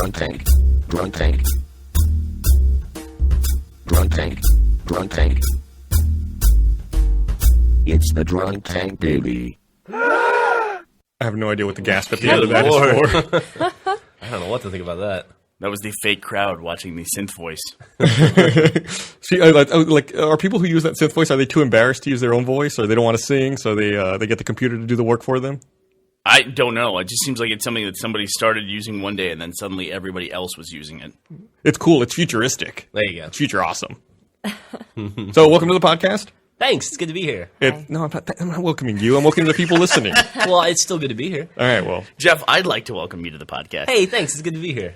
Drunk tank. Drunk tank. Drunk tank. Drunk tank. It's the drunk tank, baby. I have no idea what the gasp at the end of that is for. I don't know what to think about that. That was the fake crowd watching the synth voice. See, are people who use that synth voice, are they too embarrassed to use their own voice, or they don't want to sing, so they get the computer to do the work for them? I don't know. It just seems like it's something that somebody started using one day, and then suddenly everybody else was using it. It's cool. It's futuristic. There you go. It's future awesome. So, welcome to the podcast. Thanks. It's good to be here. No, I'm not welcoming you. I'm welcoming the people listening. Well, it's still good to be here. All right, well. Jeff, I'd like to welcome you to the podcast. Hey, thanks. It's good to be here.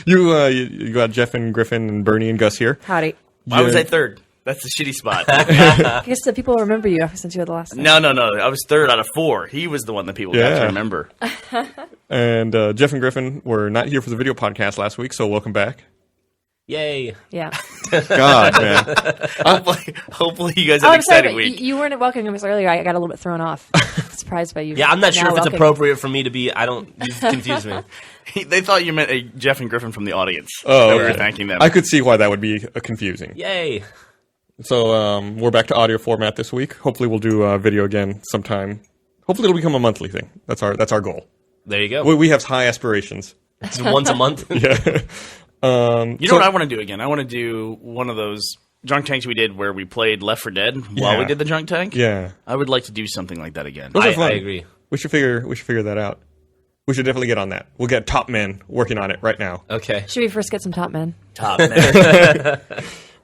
You got Jeff and Griffin and Bernie and Gus here. Howdy. Why was I third? That's the shitty spot. I guess the people remember you since you were the last time. No. I was third out of 4. He was the one that people got to remember. And Jeff and Griffin were not here for the video podcast last week, so welcome back. Yay. Yeah. God, man. Hopefully you guys had an I'm sorry, exciting but week. you weren't welcoming us earlier. I got a little bit thrown off. Surprised by you. Yeah, I'm not sure now if it's welcoming. appropriate for me to be. You've confused me. They thought you meant Jeff and Griffin from the audience. Oh, that we okay. were thanking them. I could see why that would be confusing. Yay. So we're back to audio format this week. Hopefully we'll do video again sometime. Hopefully it'll become a monthly thing. That's our goal. There you go. We have high aspirations. It's once a month. Yeah. You know what I want to do again? I want to do one of those drunk tanks we did where we played Left 4 Dead while we did the drunk tank. Yeah. I would like to do something like that again. Those are fun. I agree. We should figure that out. We should definitely get on that. We'll get top men working on it right now. Okay. Should we first get some top men? Top man.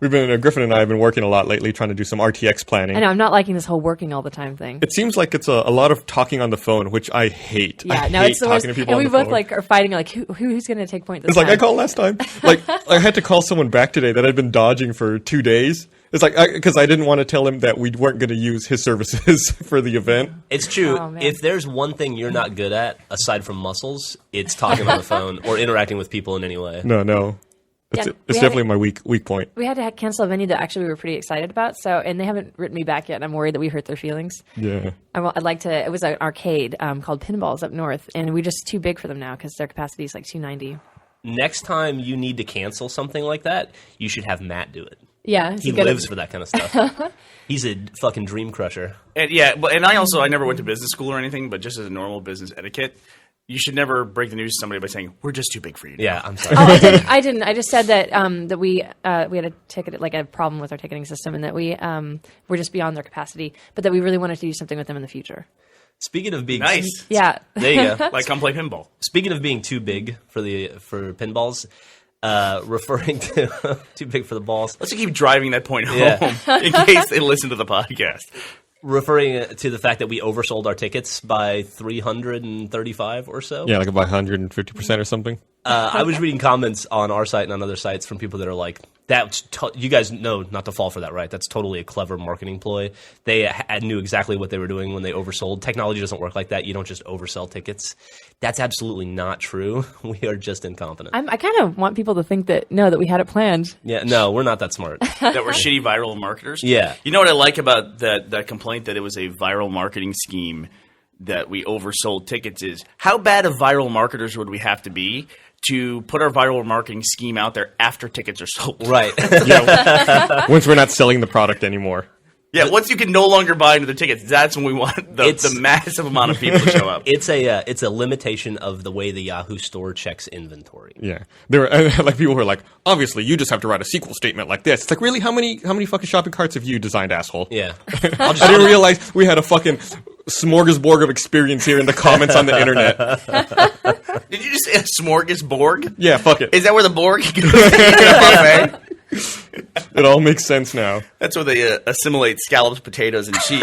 We've been Griffin and I have been working a lot lately trying to do some RTX planning. I know, I'm not liking this whole working all the time thing. It seems like it's a lot of talking on the phone, which I hate. Yeah, I no, hate it's the worst. talking to people And on we the both phone. are fighting who's going to take point this It's time. like I called last time. Like I had to call someone back today that I'd been dodging for 2 days. It's like because I didn't want to tell him that we weren't going to use his services for the event. It's true. Oh, man. If there's one thing you're not good at, aside from muscles, it's talking on the phone or interacting with people in any way. No. It's Yeah, definitely my weak point. We had to cancel a venue that actually we were pretty excited about. And they haven't written me back yet, and I'm worried that we hurt their feelings. Yeah. I'd like to. It was an arcade called Pinballs up north, and we're just too big for them now because their capacity is like 290. Next time you need to cancel something like that, you should have Matt do it. Yeah, He lives for that kind of stuff. He's a fucking dream crusher. And I never went to business school or anything, but just as a normal business etiquette, you should never break the news to somebody by saying, we're just too big for you now. Yeah, I'm sorry. Oh, I didn't. I just said that we had a ticket, like a problem with our ticketing system, and that we were just beyond their capacity, but that we really wanted to do something with them in the future. Speaking of being Nice. Yeah. there you go. Like, come play pinball. Speaking of being too big for pinballs, referring to too big for the balls. Let's keep driving that point home Yeah. in case they listen to the podcast. Referring to the fact that we oversold our tickets by 335 or so. Yeah, like about 150% or something. I was reading comments on our site and on other sites from people that are like, you guys know not to fall for that, right? That's totally a clever marketing ploy. They knew exactly what they were doing when they oversold. Technology doesn't work like that. You don't just oversell tickets. That's absolutely not true. We are just incompetent. I kind of want people to think that we had it planned. Yeah, no, we're not that smart. That we're shitty viral marketers. Yeah. You know what I like about that complaint that it was a viral marketing scheme that we oversold tickets is how bad of viral marketers would we have to be to put our viral marketing scheme out there after tickets are sold? Right. Once we're not selling the product anymore. Yeah, once you can no longer buy into the tickets, that's when we want the massive amount of people to show up. It's a limitation of the way the Yahoo store checks inventory. Yeah. There were like people who are like, obviously you just have to write a SQL statement like this. It's like, really, how many fucking shopping carts have you designed, asshole? Yeah. I didn't realize we had a fucking smorgasbord of experience here in the comments on the internet. Did you just say a smorgasbord? Yeah, fuck it. Is that where the Borg goes? Buffet? It all makes sense now. That's where they assimilate scallops, potatoes, and cheese.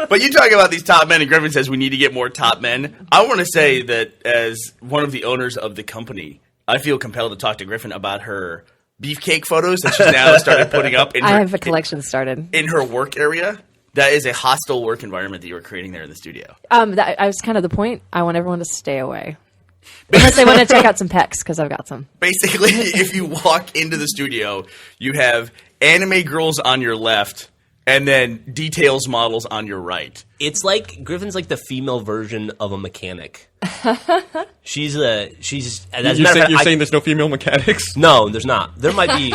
But you talk about these top men, and Griffin says we need to get more top men. I want to say that as one of the owners of the company, I feel compelled to talk to Griffin about her beefcake photos that she's now started putting up. I have a collection started. In her work area. That is a hostile work environment that you were creating there in the studio. That was kind of the point. I want everyone to stay away. Unless they want to check out some pecs, because I've got some. Basically, if you walk into the studio, you have anime girls on your left and then details models on your right. It's like Griffin's like the female version of a mechanic. she's as a matter of fact, You're saying there's no female mechanics? no, there's not. There might be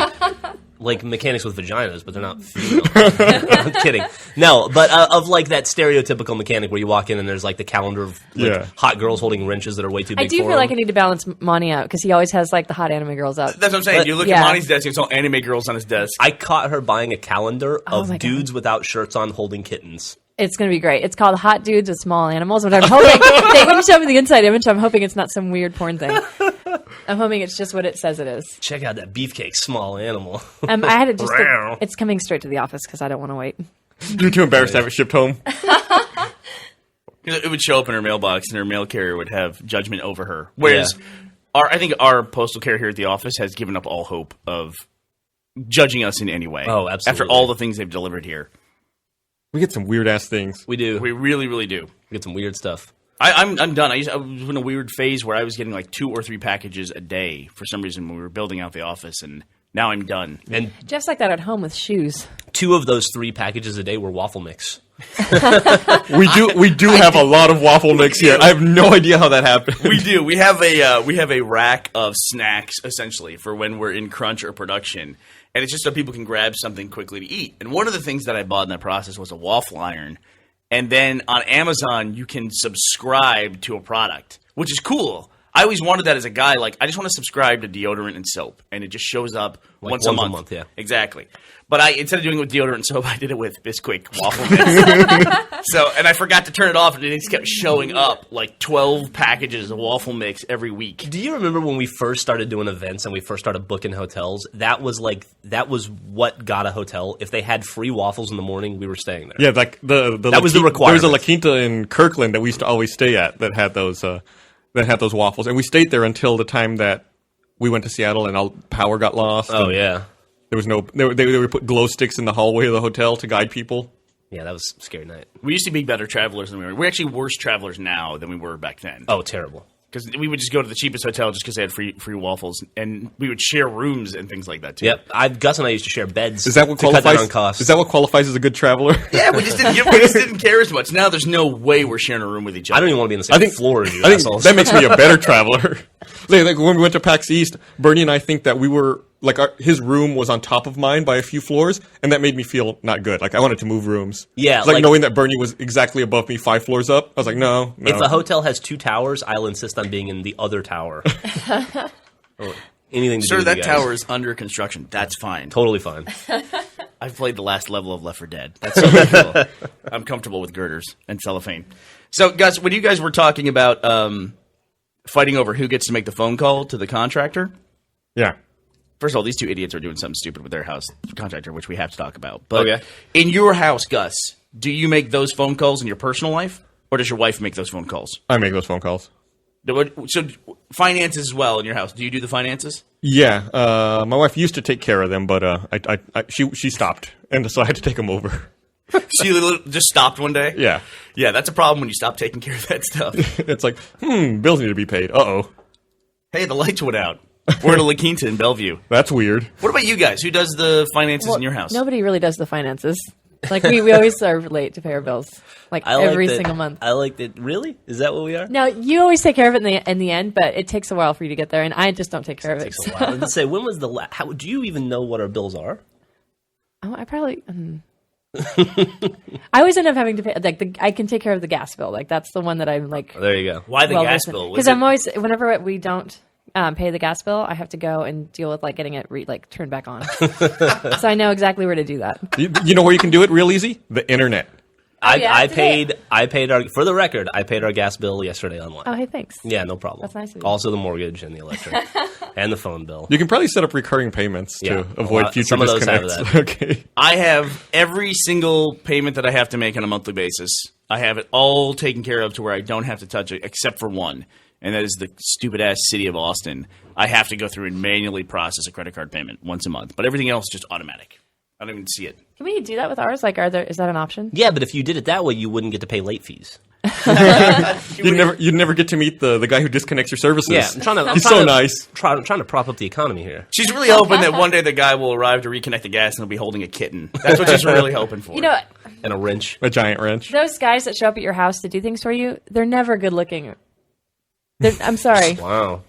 like mechanics with vaginas, but they're not female. I'm kidding. No, but of like that stereotypical mechanic where you walk in and there's like the calendar of like, hot girls holding wrenches that are way too big. I do for feel him. like I need to balance Monty out because he always has like the hot anime girls up. That's what I'm saying. But- You look yeah. at Monty's desk, it's all anime girls on his desk. I caught her buying a calendar Oh of my God. dudes without shirts on holding kittens. It's going to be great. It's called Hot Dudes with Small Animals, but I'm hoping they wouldn't show me the inside image. So I'm hoping it's not some weird porn thing. I'm hoping it's just what it says it is. Check out that beefcake small animal. I had it just. Wow. It's coming straight to the office because I don't want to wait. You're too embarrassed to have it shipped home. It would show up in her mailbox, and her mail carrier would have judgment over her. Whereas, I think our postal carrier here at the office has given up all hope of judging us in any way. Oh, absolutely. After all the things they've delivered here. We get some weird ass things. We do. We really, really do. We get some weird stuff. I'm done. I was in a weird phase where I was getting like 2 or 3 packages a day for some reason when we were building out the office, and now I'm done. And Jeff's like that at home with shoes. 2 of those 3 packages a day were waffle mix. We do have a lot of waffle mix here. I have no idea how that happened. We do. We have a rack of snacks essentially for when we're in crunch or production, and it's just so people can grab something quickly to eat. And one of the things that I bought in that process was a waffle iron, and then on Amazon you can subscribe to a product, which is cool. I always wanted that as a guy. Like, I just want to subscribe to deodorant and soap, and it just shows up Like once a once a month. month, yeah. Exactly. But instead of doing it with deodorant and soap, I did it with Bisquick waffle mix. And I forgot to turn it off, and it just kept showing up like 12 packages of waffle mix every week. Do you remember when we first started doing events and we first started booking hotels? That was what got a hotel. If they had free waffles in the morning, we were staying there. Yeah, like That was the requirement. There was a La Quinta in Kirkland that we used to always stay at that had those waffles, and we stayed there until the time that we went to Seattle and all power got lost. Oh and yeah. there was no. They would put glow sticks in the hallway of the hotel to guide people. Yeah, that was a scary night. We used to be better travelers than we were. We're actually worse travelers now than we were back then. Oh, terrible. Because we would just go to the cheapest hotel just because they had free waffles, and we would share rooms and things like that too. Yep. Gus and I used to share beds. Is that what to cut down qualifies? on costs? Is that what qualifies as a good traveler? Yeah, we just didn't care as much. Now there's no way we're sharing a room with each other. I don't even want to be in the same floor as you I think assholes. that makes me a better traveler. Like when we went to PAX East, Bernie and I think that we were like his room was on top of mine by a few floors, and that made me feel not good. Like I wanted to move rooms. Yeah, it's like like- knowing that Bernie was exactly above me 5 floors up. I was like, no. If a hotel has 2 towers, I'll insist on being in the other tower. Or anything to do Sir, with that you guys. tower is under construction. That's fine. Totally fine. I've played the last level of Left 4 Dead. That's so comfortable. I'm comfortable with girders and cellophane. So, Gus, when you guys were talking about fighting over who gets to make the phone call to the contractor, yeah. first of all, these 2 idiots are doing something stupid with their house contractor, which we have to talk about. But Okay. in your house, Gus, do you make those phone calls in your personal life, or does your wife make those phone calls? I make those phone calls. So, finances as well in your house. Do you do the finances? Yeah, my wife used to take care of them, but she stopped, and so I had to take them over. She literally just stopped one day? Yeah, Yeah, that's a problem when you stop taking care of that stuff. it's like, bills need to be paid. Uh-oh, Hey, the lights went out. We're in a La Quinta in Bellevue. that's weird. What about you guys? Who does the finances in your house? Nobody really does the finances. Like we always are late to pay our bills, like every single month. I like that. Really? Is that what we are? Now you always take care of it in the end, but it takes a while for you to get there, and I just don't take care of it. Takes a while. Let's say, when was the last? How do you even know what our bills are? Oh, I probably. I always end up having to pay. Like I can take care of the gas bill. Like that's the one that I'm like. There you go. Why the gas bill? Because I'm always whenever we don't pay the gas bill, I have to go and deal with like getting it turned back on. So I know exactly where to do that. You know where you can do it real easy? The internet. yeah, I paid our, for the record, I paid our gas bill yesterday online. Oh, hey, thanks. Yeah, no problem. That's nice of you. Also the mortgage and the electric and the phone bill. You can probably set up recurring payments Yeah, to avoid future some of those have disconnects. that. Okay. I have every single payment that I have to make on a monthly basis. I have it all taken care of to where I don't have to touch it except for one, and that is the stupid-ass city of Austin. I have to go through and manually process a credit card payment once a month, but everything else just automatic. I don't even see it. Can we do that with ours? Like, is that an option? Yeah, but if you did it that way, you wouldn't get to pay late fees. You'd never get to meet the guy who disconnects your services. Yeah, I'm trying to. He's so nice. Trying to prop up the economy here. She's really hoping that one day the guy will arrive to reconnect the gas and he'll be holding a kitten. That's what she's really hoping for. You know, And a wrench. A giant wrench. those guys that show up at your house to do things for you, they're never good looking. I'm sorry. Wow.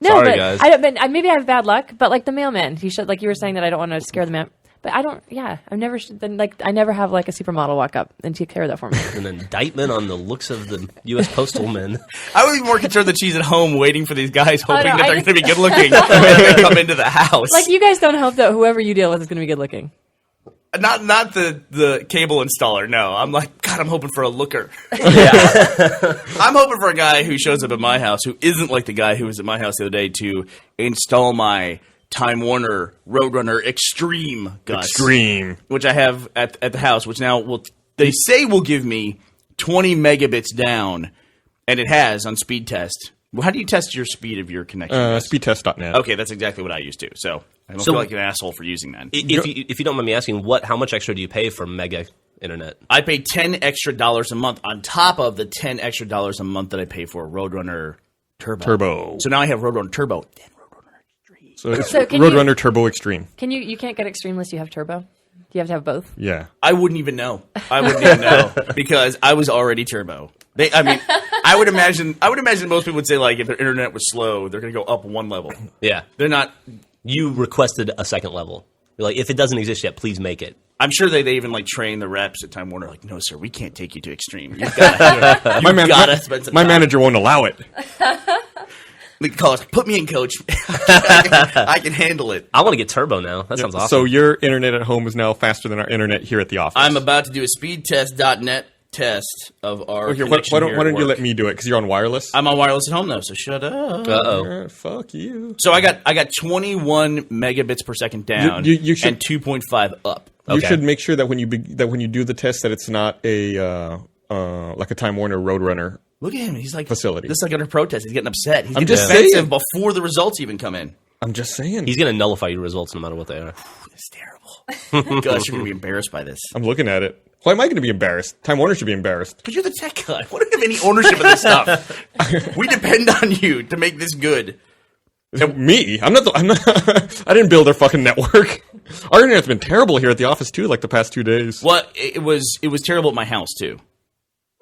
No, Sorry, but guys. I don't. But maybe I have bad luck. But like the mailman, he should. Like you were saying that I don't want to scare the man. But I don't. Yeah, I've never. Then like I never have like a supermodel walk up and take care of that for me. An indictment on the looks of the U.S. postal men. I would be more concerned that she's at home waiting for these guys, hoping no, that they're I- going to be good looking when they come into the house. Like you guys don't hope that whoever you deal with is going to be good looking. Not the cable installer. No, I'm like, God, I'm hoping for a looker. I'm hoping for a guy who shows up at my house who isn't like the guy who was at my house the other day to install my Time Warner Roadrunner Extreme, Gus. Extreme. Which I have at the house, which now they say will give me 20 megabits down, and it has on speed test. Well, how do you test your speed of your connection? Speedtest.net. Okay, that's exactly what I used to. So I don't So- feel like an asshole for using that. If you don't mind me asking, how much extra do you pay for mega internet? I pay $10 extra a month on top of the $10 extra a month that I pay for Roadrunner Turbo. So now I have Roadrunner Turbo. Then Roadrunner Extreme. So it's So can Roadrunner Turbo Extreme. Can you can't get extreme unless you have turbo? Do you have to have both? Yeah. I wouldn't even know. Because I was already Turbo. I would imagine most people would say like if their internet was slow, they're going to go up one level. Yeah. They're not. You requested a second level. You're like, if it doesn't exist yet, please make it. I'm sure they even like train the reps at Time Warner. Like, no, sir, we can't take you to Extreme. You've got to spend some My time. manager won't allow it. They call us. Put me in, coach. I can handle it. I want to get turbo now. That sounds awesome. So your internet at home is now faster than our internet here at the office. I'm about to do a speedtest.net test of our Here, connection why here don't at you work. let me do it? Because you're on wireless. I'm on wireless at home though, so shut up. Uh-oh. Fuck you. So I got 21 megabits per second down You should- and 2.5 up. You Okay. should make sure that when you do the test that it's not a like a Time Warner Roadrunner. Look at him. He's like Facility. This is like under protest. He's getting upset. He's I'm getting just defensive saying. before the results even come in. I'm just saying. He's going to nullify your results no matter what they are. It's terrible. Gus, you're gonna be embarrassed by this. I'm looking at it. Why am I going to be embarrassed? Time Warner should be embarrassed. Because you're the tech guy. What do you have any ownership of this stuff? We depend on you to make this good. Me? I'm not. I didn't build their fucking network. Our internet's been terrible here at the office too. Like the past 2 days. Well, it was terrible at my house too.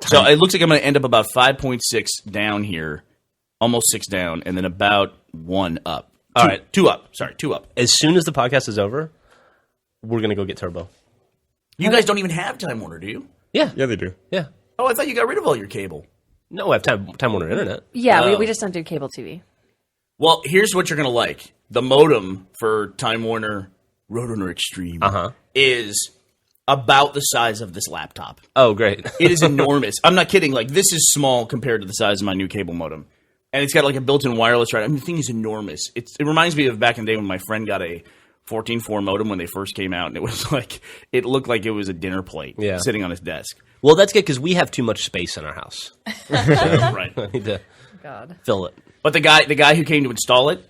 So it looks like I'm going to end up about 5.6 down here, almost 6 down, and then about 1 up. All right. 2 up. Sorry, 2 up. As soon as the podcast is over, we're going to go get turbo. You guys don't even have Time Warner, do you? Yeah. Yeah, they do. Yeah. Oh, I thought you got rid of all your cable. No, I have Time Warner Internet. Yeah, Oh. we just don't do cable TV. Well, here's what you're going to like. The modem for Time Warner Roadrunner Extreme is about the size of this laptop. Oh, great. It is enormous. I'm not kidding. Like, this is small compared to the size of my new cable modem. And it's got like a built-in wireless right. I mean, the thing is enormous. It reminds me of back in the day when my friend got a 14.4 modem when they first came out, and it was like, it looked like it was a dinner plate sitting on his desk. Well, that's good because we have too much space in our house. Right. I need to God. fill it. But the guy who came to install it,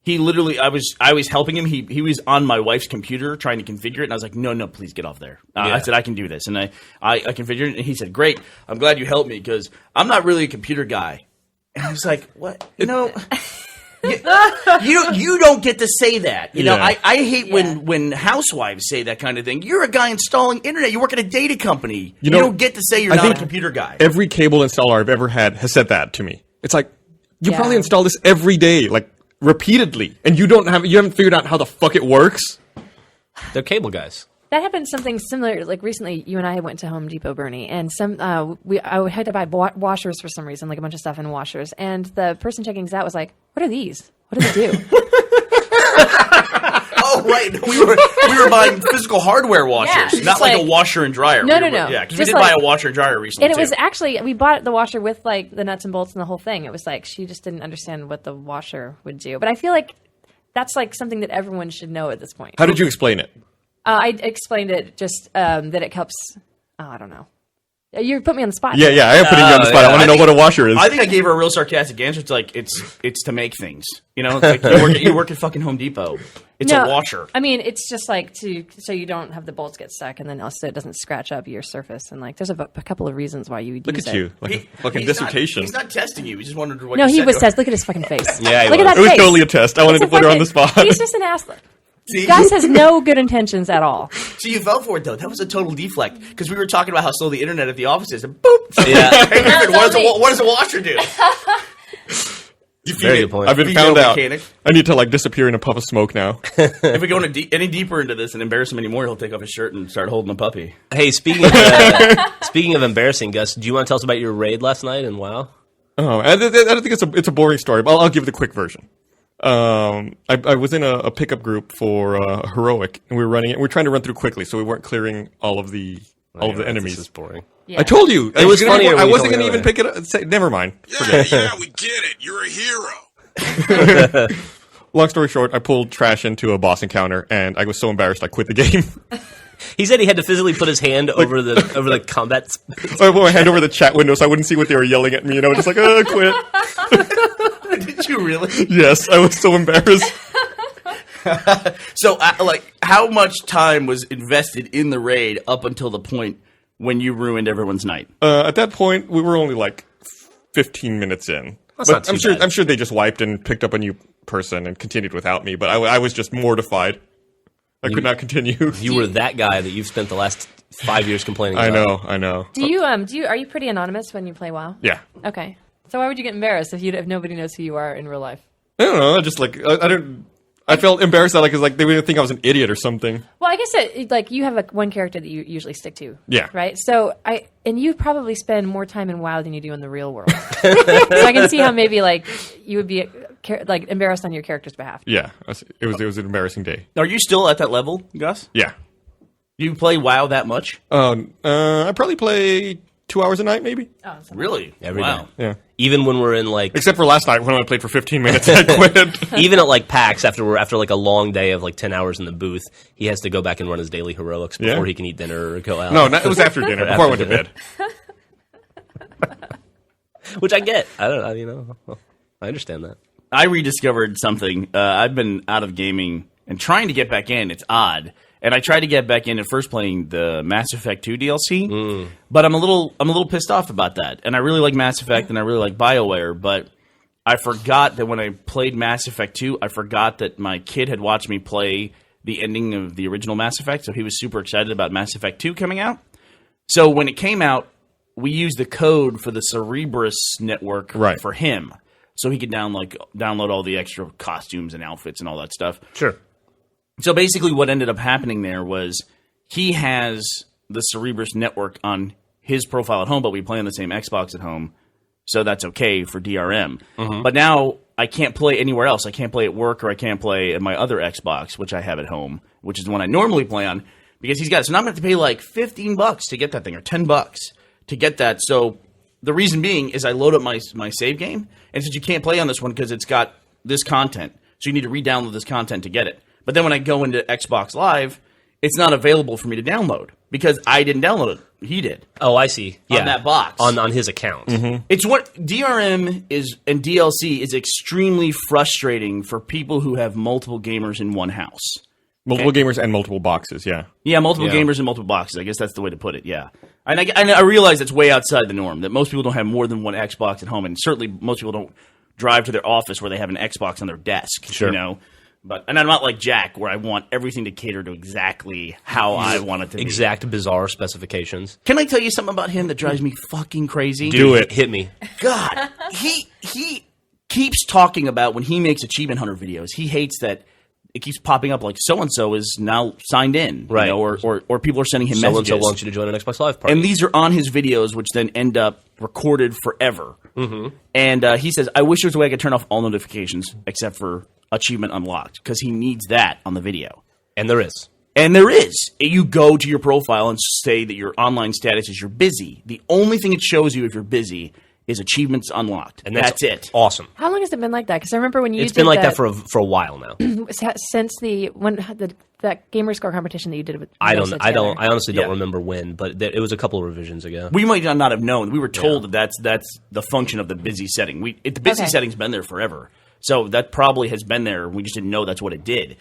he literally, I was helping him. He was on my wife's computer trying to configure it, and I was like, no, please get off there. I said, I can do this. And I configured it, and he said, great, I'm glad you helped me, because I'm not really a computer guy. And I was like, what? You don't get to say that. You know, Yeah. I hate when housewives say that kind of thing. You're a guy installing internet. You work at a data company. You know, don't get to say you're I not a think computer guy. Every cable installer I've ever had has said that to me. It's like, you Yeah. probably install this every day, like repeatedly, and you haven't figured out how the fuck it works. They're cable guys. That happened something similar. Like recently, you and I went to Home Depot, Bernie, and I had to buy washers for some reason, like a bunch of stuff in washers. And the person checking us out was like, "What are these? What do they do?" Oh, right. We were buying physical hardware washers, Yeah, not just like a like- washer and dryer. No, We no, were- no. Yeah, because we Just did buy like- a washer and dryer recently, And it was too. actually, we bought the washer with like the nuts and bolts and the whole thing. It was like she just didn't understand what the washer would do. But I feel like that's like something that everyone should know at this point. How did you explain it? I explained it just that it helps. Oh, I don't know. You put me on the spot. Yeah, I am putting you on the spot. I want to know what a washer is. I think I gave her a real sarcastic answer. It's like it's to make things. You know, it's like you work at fucking Home Depot. It's a washer. I mean, it's just like so you don't have the bolts get stuck, and then also it doesn't scratch up your surface. And like, there's a couple of reasons why you would Look use at it. you, like a fucking He's dissertation. He's not testing you. He just wondered what. No, you he said was to her. says. Look at his fucking face. Yeah, he look at was. that It was face. totally a test. I wanted to It's a put her on the fucking- spot. He's just an ass. See? Gus has no good intentions at all. So you fell for it though. That was a total deflect because we were talking about how slow the internet at the office is, and boop. Yeah. Hey, Griffin, That's all what does a washer do? You Very good point. I've been Female found out. mechanic. I need to like disappear in a puff of smoke now. If we go any deeper into this and embarrass him anymore, he'll take off his shirt and start holding a puppy. Hey, speaking of embarrassing, Gus, do you want to tell us about your raid last night and WoW? Oh, I don't think it's a boring story, but I'll give the quick version. I was in a pickup group for Heroic, and we were running it. We were trying to run through quickly, so we weren't clearing all of the enemies. This is boring. Yeah. I told you It was funnier when I you wasn't told me going to even pick it up. Say, never mind. Yeah, we get it. You're a hero. Long story short, I pulled trash into a boss encounter, and I was so embarrassed I quit the game. He said he had to physically put his hand over the combat. So I put my hand over the chat window so I wouldn't see what they were yelling at me. Just like, quit. Did you really? Yes, I was so embarrassed. So, how much time was invested in the raid up until the point when you ruined everyone's night? At that point, we were only like 15 minutes in. That's But not too bad. I'm sure they just wiped and picked up a new person and continued without me. But I was just mortified. I could not continue. You were that guy that you've spent the last 5 years complaining I about. know. Do you are you pretty anonymous when you play WoW? Yeah. Okay. So why would you get embarrassed if nobody knows who you are in real life? I don't know. I just like I felt embarrassed that like they would think I was an idiot or something. Well, I guess you have one character that you usually stick to. Yeah. Right. So you probably spend more time in WoW than you do in the real world. So I can see how maybe like you would be like embarrassed on your character's behalf. Yeah. It was an embarrassing day. Are you still at that level, Gus? Yeah. Do you play WoW that much? I probably play 2 hours a night, maybe. Oh, so Really? Every wow. day. Yeah. Even when we're in like, Except for last night when I played for 15 minutes and I quit. even at like PAX after like a long day of like 10 hours in the booth, he has to go back and run his daily heroics before Yeah. he can eat dinner or go out. No, it was after dinner, before I went to bed. Which I get. I don't. I understand that. I rediscovered something. I've been out of gaming and trying to get back in. It's odd. And I tried to get back in at first playing the Mass Effect 2 DLC, but I'm a little pissed off about that. And I really like Mass Effect and I really like BioWare, but I forgot that when I played Mass Effect 2, I forgot that my kid had watched me play the ending of the original Mass Effect, so he was super excited about Mass Effect 2 coming out. So when it came out, we used the code for the Cerebrus network Right. for him, so he could download all the extra costumes and outfits and all that stuff. Sure. So basically what ended up happening there was he has the Cerebrus network on his profile at home, but we play on the same Xbox at home, so that's okay for DRM. But now I can't play anywhere else. I can't play at work or I can't play at my other Xbox, which I have at home, which is the one I normally play on, because he's got it. So now I'm going to have to pay like $15 to get that thing, or $10 to get that. So the reason being is I load up my save game, and it says you can't play on this one because it's got this content. So you need to re-download this content to get it. But then when I go into Xbox Live, it's not available for me to download because I didn't download it. He did. Oh, I see. Yeah. On that box. On his account. It's what DRM is, and DLC is extremely frustrating for people who have multiple gamers in one house. Multiple gamers and multiple boxes, yeah. Yeah, multiple Yeah. gamers in multiple boxes. I guess that's the way to put it, yeah. And I realize that's way outside the norm, that most people don't have more than one Xbox at home, and certainly most people don't drive to their office where they have an Xbox on their desk, Sure. you know? And I'm not like Jack, where I want everything to cater to exactly how I want it to be. Exact bizarre specifications. Can I tell you something about him that drives me fucking crazy? Do it. Hit me. God, he keeps talking about when he makes Achievement Hunter videos. He hates that it keeps popping up like so and so is now signed in, Right. You know, or people are sending him So and messages. so wants you to join an Xbox Live party. And these are on his videos, which then end up recorded forever. Mm-hmm. And he says, "I wish there was a way I could turn off all notifications except for achievement unlocked," because he needs that on the video. And there is. And there is. You go to your profile and say that your online status is you're busy. The only thing it shows you if you're busy is achievements unlocked. And that's it. Awesome. How long has it been like that? Because I remember when you It's did been like that that for a while now. since that gamer score competition that you did with. I together. honestly don't Yeah. remember when, but it was a couple of revisions ago. We might not have known. We were told that that's the function of the busy setting. The busy Okay. setting's been there forever, so that probably has been there. We just didn't know that's what it did.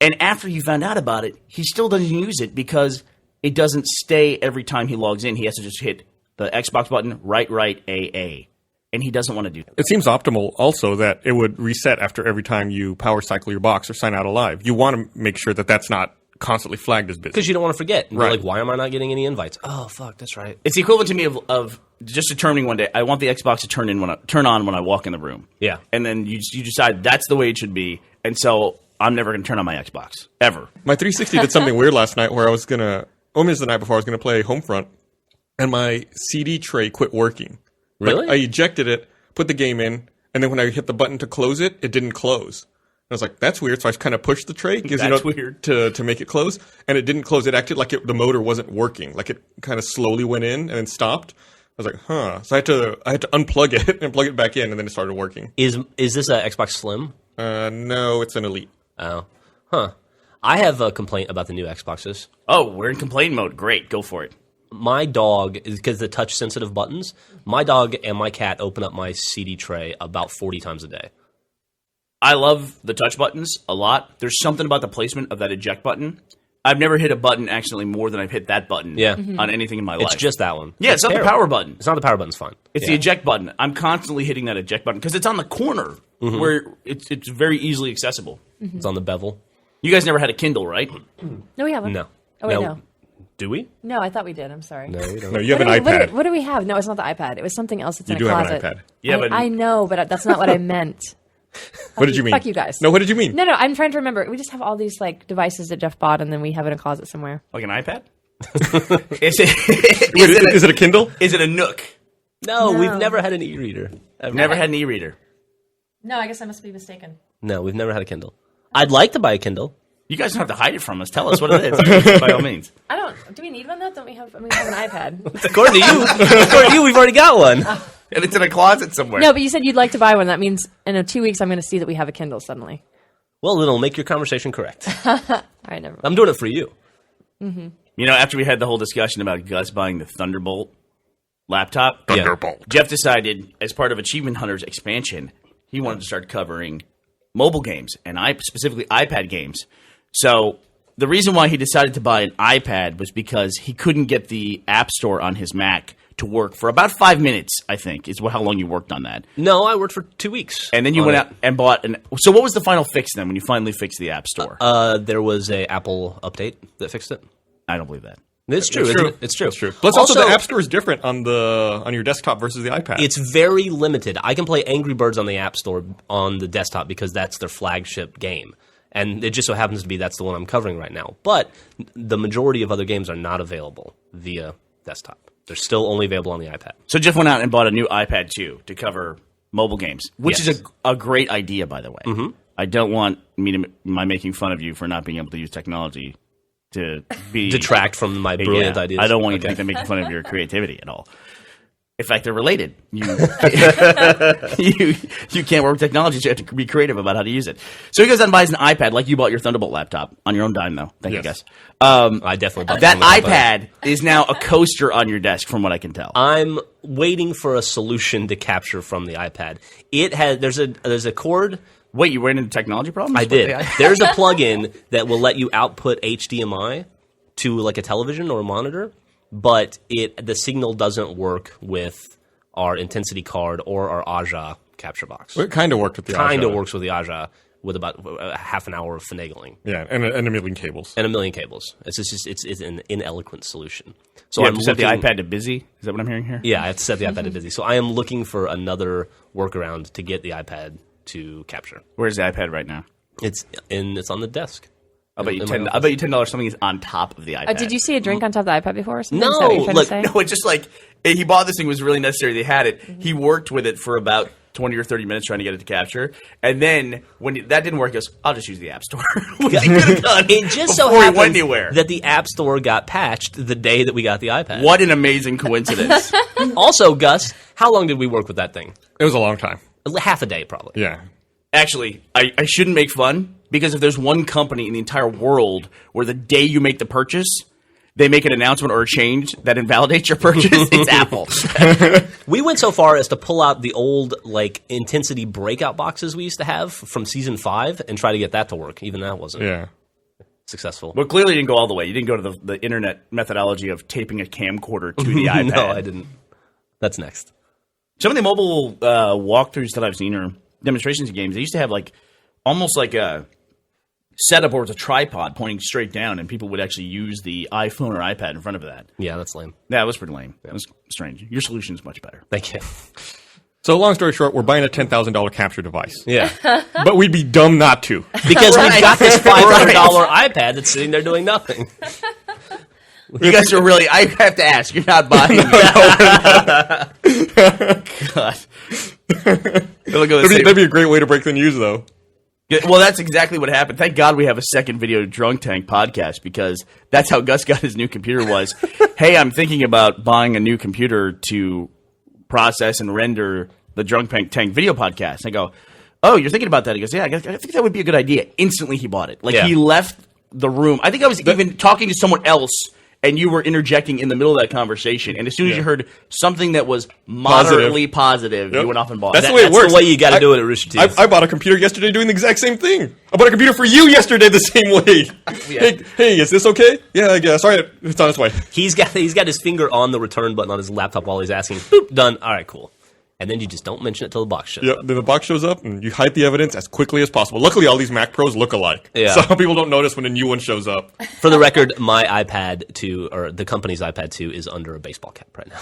And after you found out about it, he still doesn't use it because it doesn't stay every time he logs in. He has to just hit the Xbox button, right, AA, and he doesn't want to do that. It seems optimal also that it would reset after every time you power cycle your box or sign out alive. You want to make sure that that's not constantly flagged as busy. Because you don't want to forget. And you're Right. like, why am I not getting any invites? Oh, fuck, that's right. It's the equivalent to me of just determining one day I want the Xbox to turn on when I walk in the room. Yeah. And then you decide that's the way it should be, and so I'm never going to turn on my Xbox ever. My 360 did something weird last night where I was going to, almost the night before, I was going to play Homefront, and my CD tray quit working. Really? I ejected it, put the game in, and then when I hit the button to close it, it didn't close. I was like, that's weird. So I kind of pushed the tray That's weird. to make it close, and it didn't close. It acted like the motor wasn't working. Like it kind of slowly went in and then stopped. I was like, huh. So I had to unplug it and plug it back in, and then it started working. Is this a Xbox Slim? No, it's an Elite. Oh. Huh. I have a complaint about the new Xboxes. Oh, we're in complain mode. Great, go for it. My dog, because the touch-sensitive buttons, my dog and my cat open up my CD tray about 40 times a day. I love the touch buttons a lot. There's something about the placement of that eject button. I've never hit a button accidentally more than I've hit that button Yeah. on anything in my life. It's just that one. Yeah, it's not terrible. the power button. It's not the power button's fine. It's the eject button. I'm constantly hitting that eject button because it's on the corner where it's very easily accessible. It's on the bevel. You guys never had a Kindle, right? No, we haven't. No. Oh wait, no. Do we? No, I thought we did. I'm sorry. No, we don't. No, you have an What do we- iPad. What do we have? No, it's not the iPad. It was something else that's You in do a have closet. an iPad. Yeah, I, but I know, but that's not what I meant. What did you mean? Fuck you guys. No, what did you mean? No, I'm trying to remember. We just have all these like devices that Jeff bought, and then we have it in a closet somewhere. like an iPad? is Is it a Kindle? it a Nook? No, No. we've never had an e-reader. Ever. Never had an e-reader. No, I guess I must be mistaken. No, we've never had a Kindle. I'd like to buy a Kindle. You guys don't have to hide it from us. Tell us what it is, by all means. I don't. Do we need one though? Don't we have? I mean, we have an iPad. According to you, we've already got one. And it's in a closet somewhere. No, but you said you'd like to buy one. That means in 2 weeks I'm going to see that we have a Kindle suddenly. Well, then it'll make your conversation correct. All right, never mind. I'm doing it for you. You know, after we had the whole discussion about Gus buying the Thunderbolt laptop, Yeah. Thunderbolt. Jeff decided, as part of Achievement Hunter's expansion, he wanted to start covering mobile games and specifically iPad games. So the reason why he decided to buy an iPad was because he couldn't get the App Store on his Mac to work for about 5 minutes, I think, is how long you worked on that. No, I worked for 2 weeks. And then you on went it. out and bought an... So what was the final fix then when you finally fixed the App Store? There was a Apple update that fixed it. I don't believe that. It's true. Isn't it? It's true. It's true. Plus, also, the App Store is different on your desktop versus the iPad. It's very limited. I can play Angry Birds on the App Store on the desktop because that's their flagship game. And it just so happens to be that's the one I'm covering right now. But the majority of other games are not available via desktop. They're still only available on the iPad. So Jeff went out and bought a new iPad 2 to cover mobile games, which Yes. is a great idea, by the way. Mm-hmm. I don't want my making fun of you for not being able to use technology to be Detract from my brilliant Yeah, ideas. I don't want you to Okay. think I'm making fun of your creativity at all. In fact, they're related. You can't work with technology, so you have to be creative about how to use it. So he goes out and buys an iPad, like you bought your Thunderbolt laptop on your own dime, though. Thank you, guys. I definitely bought That some of but iPad is now a coaster on your desk, from what I can tell. I'm waiting for a solution to capture from the iPad. It has there's a cord. Wait, you ran into technology problems? I with did. the iPad? There's a plugin that will let you output HDMI to like a television or a monitor, but the signal doesn't work with our Intensity card or our Aja capture box. It kind of worked with the Kind of Aja. works with the Aja with about half an hour of finagling Yeah, and a million cables. and a million cables. It's an ineloquent solution. So You I'm have to set the looking- iPad to busy? Is that what I'm hearing here? Yeah, I have to set the iPad to busy. So I am looking for another workaround to get the iPad to capture. Where's the iPad right now? It's on the desk. I bet you In my $10. I bet you $10 something is on top of the iPad. Did you see a drink on top of the iPad before? Or something? No, Is that what you're trying look, to say? No, it's just like he bought this thing, it was really necessary. They had it. He worked with it for about 20 or 30 minutes trying to get it to capture. And then when that didn't work, he goes, I'll just use the App Store. Which he could have done It just so before he happens went anywhere. that the App Store got patched the day that we got the iPad. What an amazing coincidence. Also, Gus, How long did we work with that thing? It was a long time. Half a day, probably. Yeah. Actually, I shouldn't make fun, because if there's one company in the entire world where the day you make the purchase, they make an announcement or a change that invalidates your purchase, it's Apple. We went so far as to pull out the old like intensity breakout boxes we used to have from season 5 and try to get that to work. Even that wasn't Yeah. successful. But clearly you didn't go all the way. You didn't go to the internet methodology of taping a camcorder to the iPad. No, I didn't. That's next. Some of the mobile walkthroughs that I've seen or demonstrations of games, they used to have like almost like a setup or it's a tripod pointing straight down, and people would actually use the iPhone or iPad in front of that. Yeah, that's lame. That was pretty lame. That was strange. Your solution is much better. Thank you. So long story short, we're buying a $10,000 capture device. Yeah, But we'd be dumb not to. because Right. we've got this $500 iPad that's sitting there doing nothing. You guys are really, I have to ask, you're not buying God. That'd be a great way to break the news, though. Well, that's exactly what happened. Thank God we have a second video Drunk Tank podcast, because that's how Gus got his new computer was, hey, I'm thinking about buying a new computer to process and render the Drunk Tank video podcast. I go, oh, you're thinking about that? He goes, yeah, I think that would be a good idea. Instantly he bought it. Like Yeah. he left the room. I think I was even talking to someone else, and you were interjecting in the middle of that conversation. And as soon as you heard something that was moderately positive, you went off and bought That's it. the way it works. the way you got to do it at Rooster Teeth. I bought a computer yesterday doing the exact same thing. I bought a computer for you yesterday the same way. Hey, is this okay? Yeah, I guess. All right, it's on its way. He's got his finger on the return button on his laptop while he's asking. Boop, done. All right, cool. And then you just don't mention it till the box shows Yeah, up. then the box shows up, and you hide the evidence as quickly as possible. Luckily, all these Mac Pros look alike. Yeah. So people don't notice when a new one shows up. For the record, my iPad 2, or the company's iPad 2, is under a baseball cap right now.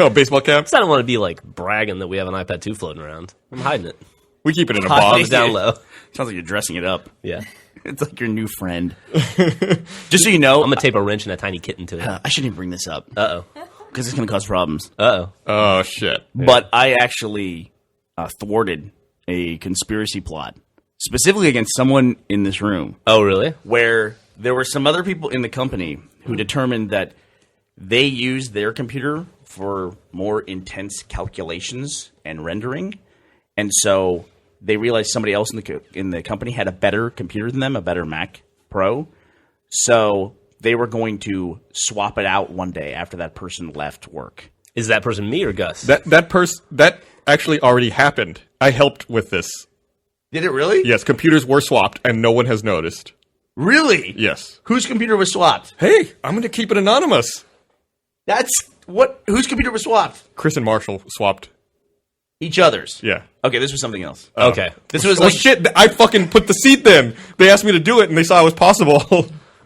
Oh, baseball caps. I don't want to be like bragging that we have an iPad 2 floating around. I'm hiding it. We keep it in a It's box. down low. Sounds like you're dressing it up. Yeah. It's like your new friend. Just so you know, I'm going to tape a wrench and a tiny kitten to it. I shouldn't even bring this up Uh-oh. because it's going to cause problems. Uh-oh. Oh shit! But I actually thwarted a conspiracy plot, specifically against someone in this room, Oh, really? where there were some other people in the company who determined that they used their computer for more intense calculations and rendering, and so they realized somebody else in the company had a better computer than them, a better Mac Pro. So they were going to swap it out one day after that person left work. Is that person me or Gus? That actually already happened. I helped with this. Did it really? Yes, computers were swapped, and no one has noticed. Really? Yes. Whose computer was swapped? Hey, I'm going to keep it anonymous. That's what? Whose computer was swapped? Chris and Marshall swapped. Each other's. Yeah. Okay, this was something else. Okay. This was Oh like shit! I fucking put the seat then. They asked me to do it, and they saw it was possible.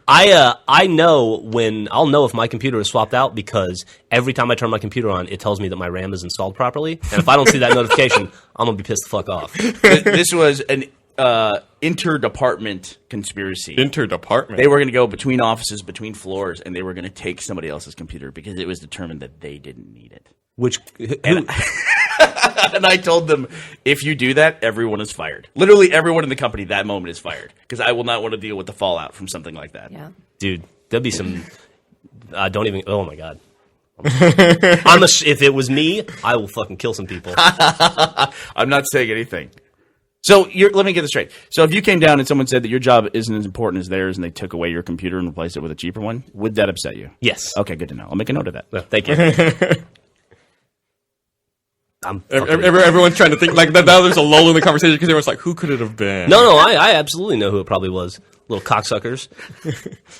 I know I'll know if my computer is swapped out because every time I turn my computer on, it tells me that my RAM is installed properly. And if I don't see that notification, I'm going to be pissed the fuck off. this was an interdepartment conspiracy. Interdepartment. They were going to go between offices, between floors, and they were going to take somebody else's computer because it was determined that they didn't need it. Which And I told them, if you do that, everyone is fired. Literally everyone in the company that moment is fired because I will not want to deal with the fallout from something like that. Yeah. dude, there'd be some. Don't even. Oh my god. If it was me, I will fucking kill some people. I'm not saying anything. So let me get this straight. So if you came down and someone said that your job isn't as important as theirs and they took away your computer and replaced it with a cheaper one, would that upset you? Yes. Okay, good to know. I'll make a note of that. Thank you. I'm fucking- Everyone's trying to think like that. Now there's a lull in the conversation because everyone's like, "Who could it have been?" No, I absolutely know who it probably was. Little cocksuckers.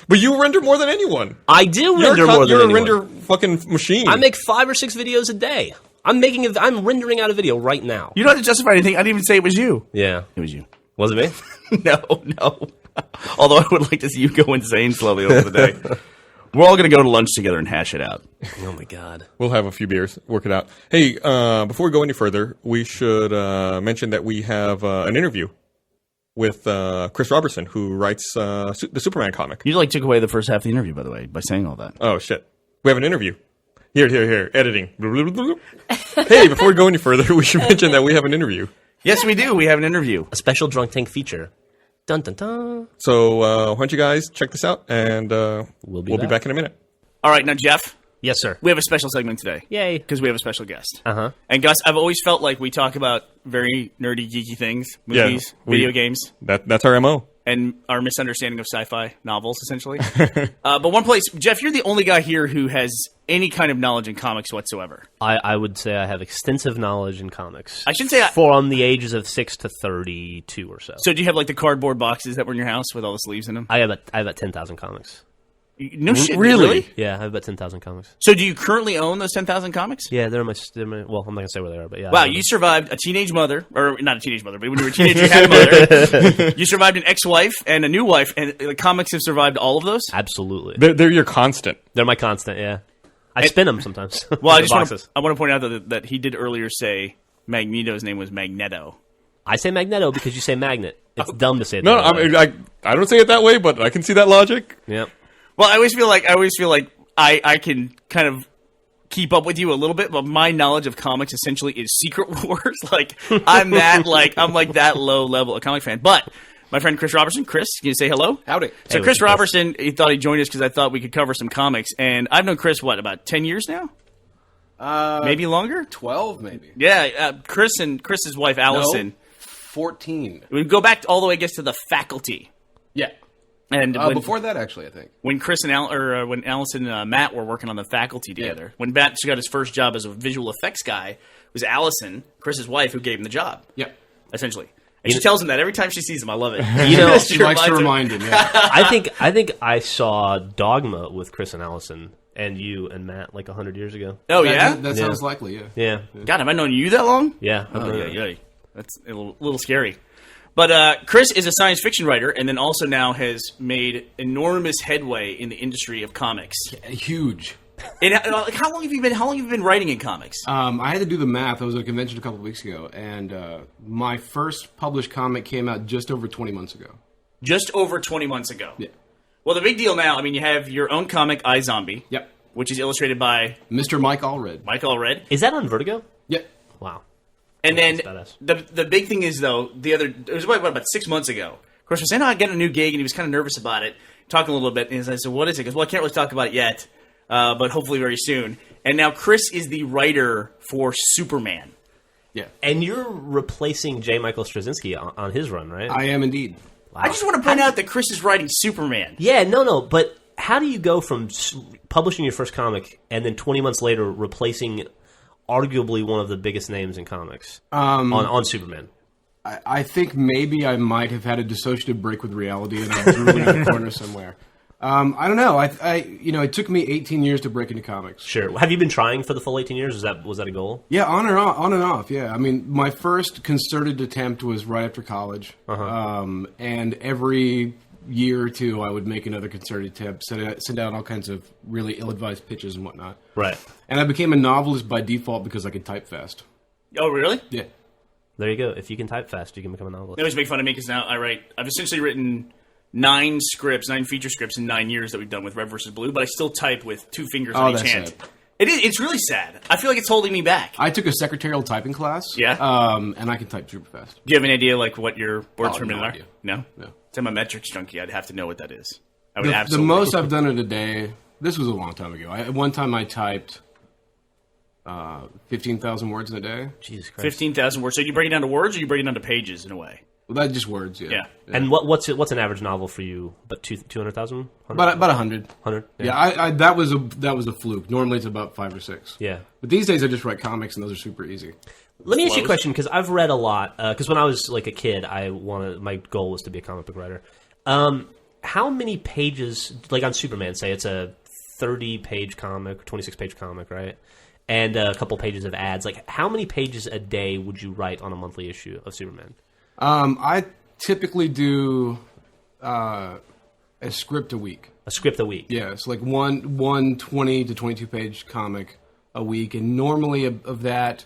But you render more than anyone. I do You're render more than you're a anyone. render fucking machine. I make 5 or 6 videos a day. I'm rendering out a video right now. You don't have to justify anything. I didn't even say it was you. Yeah. It was you. Was it me? No. Although I would like to see you go insane slowly over the day. We're all going to go to lunch together and hash it out. Oh my god. We'll have a few beers, work it out. Hey, before we go any further, we should mention that we have an interview with Chris Robertson, who writes the Superman comic. You took away the first half of the interview, by the way, by saying all that. Oh shit, we have an interview. Here, editing. Hey, before we go any further, we should mention that we have an interview. Yes, we do. We have an interview. A special Drunk Tank feature. Dun dun dun. So why don't you guys check this out, and we'll be be back in a minute. All right, now, Jeff, Yes, sir. We have a special segment today. Yay. Because we have a special guest. Uh-huh. And Gus, I've always felt like we talk about very nerdy, geeky things, movies, video games, That's our MO. and our misunderstanding of sci-fi novels, essentially. But one place, Jeff, you're the only guy here who has any kind of knowledge in comics whatsoever. I would say I have extensive knowledge in comics. I shouldn't say from the ages of 6 to 32 or so. So do you have like the cardboard boxes that were in your house with all the sleeves in them? I have about 10,000 comics. No shit, really? Yeah, I have about 10,000 comics. So do you currently own those 10,000 comics? Yeah, they're my. Well, I'm not gonna say where they are, but yeah. Wow, you survived a teenage mother, or not a teenage mother, but when you were a teenager, you had a mother. You survived an ex-wife and a new wife, and the comics have survived all of those? Absolutely. They're your constant. They're my constant. Yeah, I spin them sometimes. Well, I The just want boxes. to point out that he did earlier say Magneto's name was Magneto. I say Magneto because you say magnet. It's dumb to say it. No, that way. I don't say it that way, but I can see that logic. Yep. Well, I always feel like I can kind of keep up with you a little bit, but my knowledge of comics essentially is Secret Wars. Like I'm like that low level of comic fan. But my friend Chris Robertson, Chris, can you say hello? Howdy. So Hey, Chris what's up, Chris? Robertson, he thought he'd join us because I thought we could cover some comics, and I've known Chris about 10 years now, maybe longer. 12, maybe. Yeah, Chris and Chris's wife Allison. No, 14. We go back all the way, I guess, to the faculty. Yeah. And Before that, actually, I think. when Chris and when Allison and Matt were working on the faculty together, when Matt got his first job as a visual effects guy, it was Allison, Chris's wife, who gave him the job, Yeah. essentially. And she tells him that every time she sees him. I love it. You know, She likes to remind him, yeah. I think I saw Dogma with Chris and Allison and you and Matt like 100 years ago. Oh, yeah? That sounds likely, yeah. Yeah. God, have I known you that long? Yeah. Yeah. That's a little scary. But Chris is a science fiction writer, and then also now has made enormous headway in the industry of comics. Huge. And how long have you been writing in comics? I had to do the math. I was at a convention a couple of weeks ago, and my first published comic came out just over 20 months ago. Just over 20 months ago. Yeah. Well, the big deal now, I mean, you have your own comic, iZombie. Yep. Which is illustrated by Mr. Mike Allred. Mike Allred. Is that on Vertigo? Yep. Wow. And then That's the big thing is, though, it was about 6 months ago. Chris was saying, I got a new gig, and he was kind of nervous about it, talking a little bit. And I said, what is it? He goes, well, I can't really talk about it yet, but hopefully very soon. And now Chris is the writer for Superman. Yeah. And you're replacing J. Michael Straczynski on his run, right? I am indeed. Wow. I just want to point out that Chris is writing Superman. Yeah, no, but how do you go from publishing your first comic and then 20 months later replacing arguably one of the biggest names in comics on Superman? I think maybe I might have had a dissociative break with reality, and I was drooling in the corner somewhere. I don't know. It took me 18 years to break into comics. Sure. Have you been trying for the full 18 years? Was that a goal? Yeah, on and off. Yeah, I mean, my first concerted attempt was right after college, and every year or two, I would make another concerted attempt, send out all kinds of really ill-advised pitches and whatnot. Right. And I became a novelist by default because I could type fast. Oh, really? Yeah. There you go. If you can type fast, you can become a novelist. They always make fun of me because now I've essentially written 9 feature scripts in 9 years that we've done with Red vs. Blue, but I still type with 2 fingers on each that's hand. sad. It's really sad. I feel like it's holding me back. I took a secretarial typing class. Yeah? And I can type super fast. Do you have an idea like what your words per no minute are? idea. No? No. I'm a metrics junkie. I'd have to know what that is. I would The absolutely. most I've done in a day, this was a long time ago. At one time I typed 15,000 words in a day. Jesus Christ. 15,000 words. So you break it down to words, or you break it down to pages in a way? Well, that's just words, yeah. Yeah. And what's an average novel for you? But 200,000? About 100. 100? Yeah, that was a fluke. Normally it's about 5 or 6. Yeah. But these days I just write comics, and those are super easy. Let me ask you a Flows. question, because I've read a lot. Because when I was like a kid, my goal was to be a comic book writer. How many pages, like on Superman, say it's a 30-page comic, 26-page comic, right? And a couple pages of ads. Like, how many pages a day would you write on a monthly issue of Superman? I typically do a script a week. A script a week. Yeah, it's like one 20 to 22 page comic a week, and normally of that,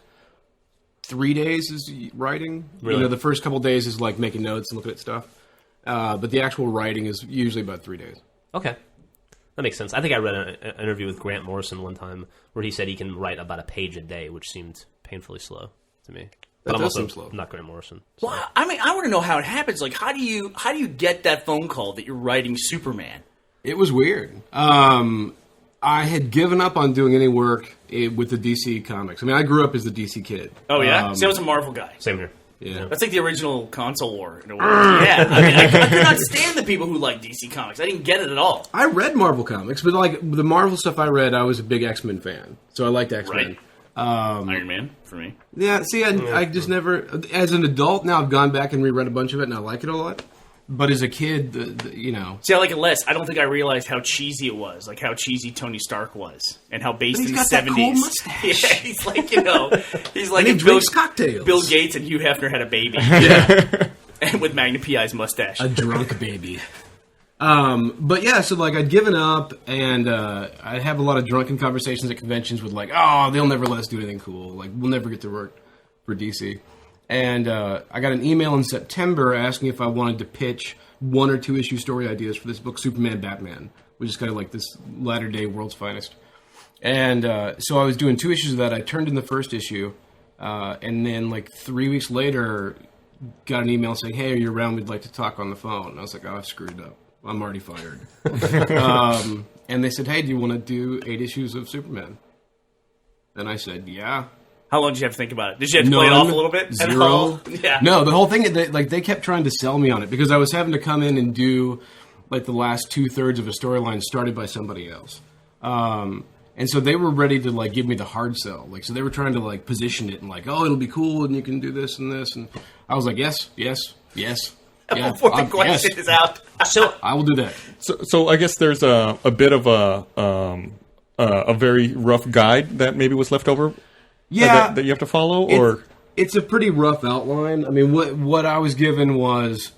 3 days is writing. Really? The first couple days is like making notes and looking at stuff, but the actual writing is usually about 3 days. Okay. That makes sense. I think I read an interview with Grant Morrison one time where he said he can write about a page a day, which seemed painfully slow to me. But That I'm does also seem slow. not Grant Morrison. So. Well, I mean, I want to know how it happens. Like, how do you get that phone call that you're writing Superman? It was weird. I had given up on doing any work with the DC comics. I mean, I grew up as a DC kid. Oh yeah, see, I was a Marvel guy. Same here. Yeah. That's like the original console war. In a way. Yeah, I mean, I could not stand the people who like DC comics. I didn't get it at all. I read Marvel comics, but like the Marvel stuff I read, I was a big X-Men fan, so I liked X-Men. Right. Iron Man for me. Yeah, see, I just never. As an adult now, I've gone back and reread a bunch of it, and I like it a lot. But as a kid, you know, See, I like it less. I don't think I realized how cheesy it was, like how cheesy Tony Stark was, and how based But in he's the got that cool 70s. mustache. Yeah, he's like, he's like and he if drinks cocktails. Bill Gates and Hugh Hefner had a baby. Yeah, And with Magnum P.I.'s mustache. a drunk baby. But yeah, so like I'd given up, and I'd have a lot of drunken conversations at conventions with like, oh, they'll never let us do anything cool. Like we'll never get to work for DC. And I got an email in September asking if I wanted to pitch 1 or 2 issue story ideas for this book, Superman Batman, which is kind of like this latter day World's Finest. And so I was doing 2 issues of that. I turned in the first issue, and then like 3 weeks later, got an email saying, "Hey, are you around? We'd like to talk on the phone." And I was like, "Oh, I've screwed up. I'm already fired." And they said, "Hey, do you want to do 8 issues of Superman?" And I said, "Yeah." How long did you have to think about it? Did you have to play it off a little bit? at all? 0. Yeah. No, the whole thing, they kept trying to sell me on it because I was having to come in and do like the last 2/3 of a storyline started by somebody else. And so they were ready to like give me the hard sell. Like, so they were trying to like position it and like, oh, it'll be cool and you can do this and this. And I was like, yes. Yeah, Before the question yes, is out. So I will do that. So I guess there's a bit of a very rough guide that maybe was left over. Yeah, that you have to follow, or it's a pretty rough outline. I mean, what I was given was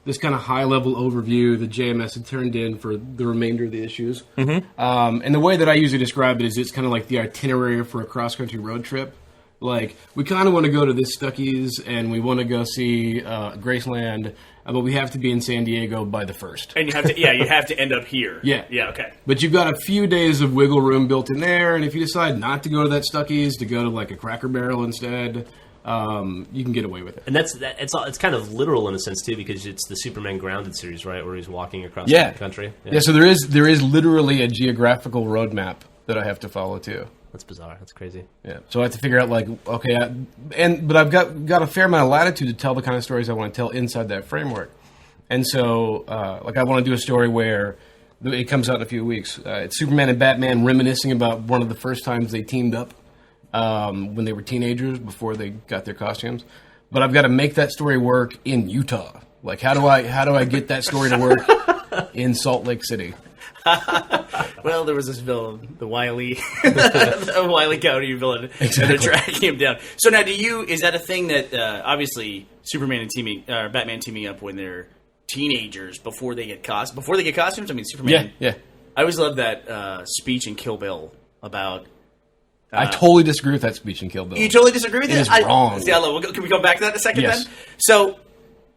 this kind of high level overview that JMS had turned in for the remainder of the issues. Mm-hmm. And the way that I usually describe it is it's kind of like the itinerary for a cross country road trip. Like, we kind of want to go to this Stuckey's and we want to go see Graceland, but we have to be in San Diego by the 1st. And you have to end up here. Yeah. Yeah, okay. But you've got a few days of wiggle room built in there, and if you decide not to go to that Stuckey's, to go to like a Cracker Barrel instead, you can get away with it. and it's kind of literal in a sense too, because it's the Superman Grounded series, right, where he's walking across Yeah. the country. Yeah, so there is literally a geographical roadmap that I have to follow too. That's bizarre. That's crazy. Yeah, so I have to figure out like, okay, but I've got a fair amount of latitude to tell the kind of stories I want to tell inside that framework. And so, like, I want to do a story where it comes out in a few weeks. It's Superman and Batman reminiscing about one of the first times they teamed up when they were teenagers before they got their costumes. But I've got to make that story work in Utah. Like, how do I get that story to work in Salt Lake City? Well, there was this villain, the Wile the Wile County villain, and they're tracking him down. So now, is that a thing that obviously Superman and Batman teaming up when they're teenagers before they get costumes? I mean, Superman. Yeah. I always love that speech in Kill Bill about. I totally disagree with that speech in Kill Bill. You totally disagree with It it? is wrong. Can we go back to that in a second Yes. then? So,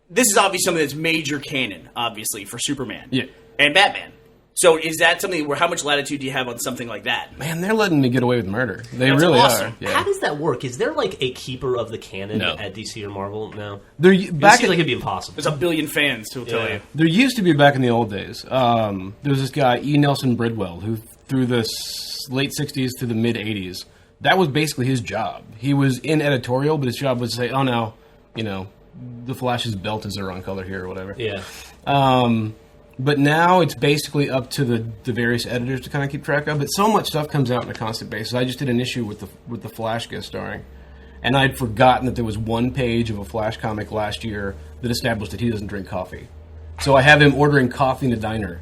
this is obviously something that's major canon, obviously, for Superman. Yeah. And Batman. So, is that something where how much latitude do you have on something like that? Man, they're letting me get away with murder. They That's really awesome. are. Yeah. How does that work? Is there like a keeper of the canon No. at DC or Marvel? No. There, It back seems like in, it'd be impossible. There's a billion fans who'll tell Yeah. you. there used to be back in the old days. There was this guy E. Nelson Bridwell who, through the late '60s to the mid '80s, that was basically his job. He was in editorial, but his job was to say, "Oh no, the Flash's belt is the wrong color here," or whatever. Yeah. But now it's basically up to the various editors to kind of keep track of. But so much stuff comes out on a constant basis. I just did an issue with the Flash guest starring, and I'd forgotten that there was one page of a Flash comic last year that established that he doesn't drink coffee. So I have him ordering coffee in a diner,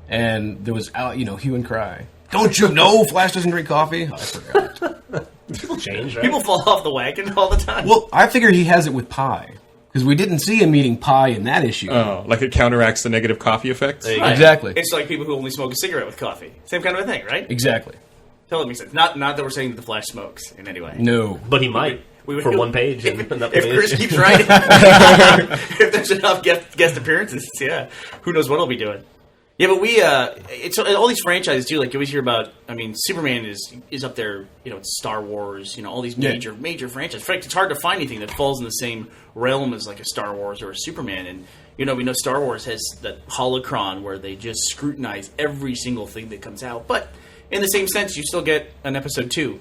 and there was hue and cry. Don't you know Flash doesn't drink coffee? I forgot. People change, right? People fall off the wagon all the time. Well, I figure he has it with pie. Because we didn't see him eating pie in that issue. like it counteracts the negative coffee effect. There you go. Right. Exactly. It's like people who only smoke a cigarette with coffee. Same kind of a thing, right? Exactly. Totally makes sense. Not that we're saying that the Flash smokes in any way. No. But he might for one page. If, and not if the Chris issue. keeps writing, if there's enough guest appearances, yeah, who knows what he'll be doing. Yeah, but it's all these franchises too. Like you always hear about. I mean, Superman is up there. It's Star Wars. All these major franchises. In fact, it's hard to find anything that falls in the same realm as like a Star Wars or a Superman. And we know Star Wars has that holocron where they just scrutinize every single thing that comes out. But in the same sense, you still get an episode 2,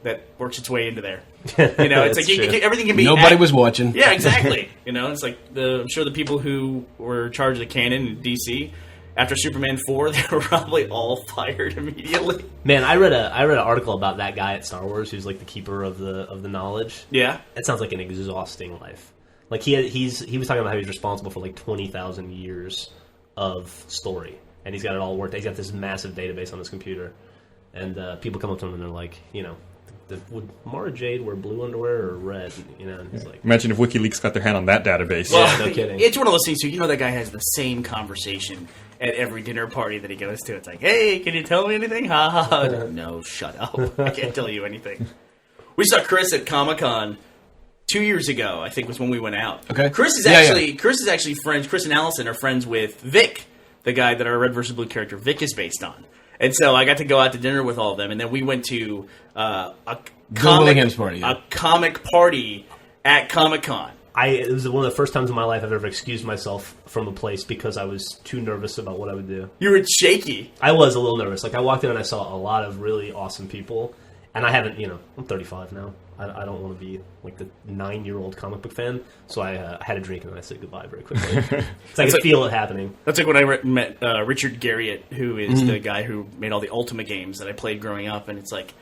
that works its way into there. It's like everything can be. Nobody was watching. Yeah, exactly. It's like I'm sure the people who were in charge of the canon in DC after Superman 4, they were probably all fired immediately. Man, I read an article about that guy at Star Wars who's like the keeper of the knowledge. Yeah, that sounds like an exhausting life. Like he was talking about how he's responsible for like 20,000 years of story, and he's got it all worked. He's got this massive database on his computer, and people come up to him and they're like, would Mara Jade wear blue underwear or red? And he's like, imagine if WikiLeaks got their hand on that database. Well, no kidding. It's one of those things too. That guy has the same conversation at every dinner party that he goes to. It's like, hey, can you tell me anything? Ha ha ha. No, shut up. I can't tell you anything. We saw Chris at Comic-Con 2 years ago, I think, was when we went out. Okay. Chris is actually friends. Chris and Allison are friends with Vic, the guy that our Red vs. Blue character Vic is based on. And so I got to go out to dinner with all of them, and then we went to a comic party at Comic-Con. It was one of the first times in my life I've ever excused myself from a place because I was too nervous about what I would do. You were shaky. I was a little nervous. Like, I walked in and I saw a lot of really awesome people, and I haven't, I'm 35 now. I don't want to be like the 9-year-old comic book fan, so I had a drink and then I said goodbye very quickly. Because I could feel it happening. That's like when I met Richard Garriott, who is the guy who made all the Ultima games that I played growing up, and it's like,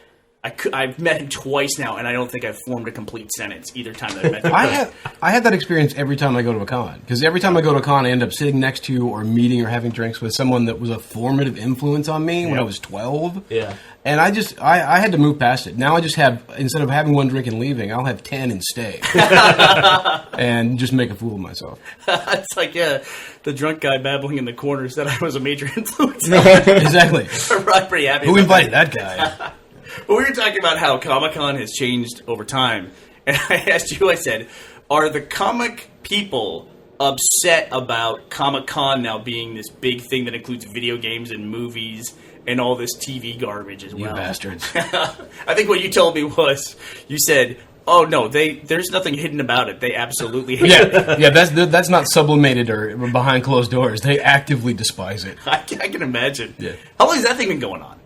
I've met him twice now, and I don't think I've formed a complete sentence either time that I've met him. I have that experience every time I go to a con. Because every time I go to a con, I end up sitting next to or meeting or having drinks with someone that was a formative influence on me when I was 12. Yeah. And I had to move past it. Now I just have, instead of having one drink and leaving, I'll have 10 and stay. And just make a fool of myself. It's like, the drunk guy babbling in the corner said I was a major influence. Exactly. I'm pretty happy. Who invited that guy? Well, we were talking about how Comic-Con has changed over time. And I asked you, I said, are the comic people upset about Comic-Con now being this big thing that includes video games and movies and all this TV garbage as well? You bastards. I think what you told me was, you said, oh, no, there's nothing hidden about it. They absolutely hate it. Yeah, that's not sublimated or behind closed doors. They actively despise it. I can imagine. Yeah. How long has that thing been going on?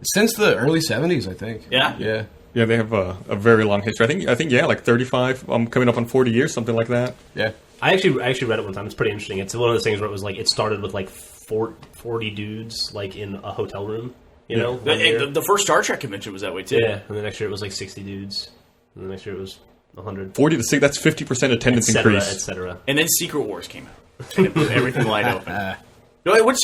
Since the early 70s, I think. Yeah? Yeah. Yeah, they have a very long history. I think like 35. Coming up on 40 years, something like that. Yeah. I actually read it one time. It's pretty interesting. It's one of those things where it was like it started with like 40 dudes like in a hotel room. The first Star Trek convention was that way too. Yeah, and the next year it was like 60 dudes, and the next year it was 100. 40 to 60. That's 50% attendance increase, etc. And then Secret Wars came out, and it blew everything wide open. What's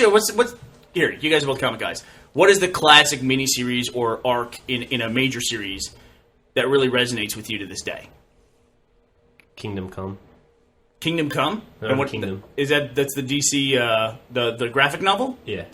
here? You guys are both comic guys. What is the classic miniseries or arc in a major series that really resonates with you to this day? Kingdom Come. Kingdom Come? And what Kingdom? That's the DC the graphic novel? Yeah.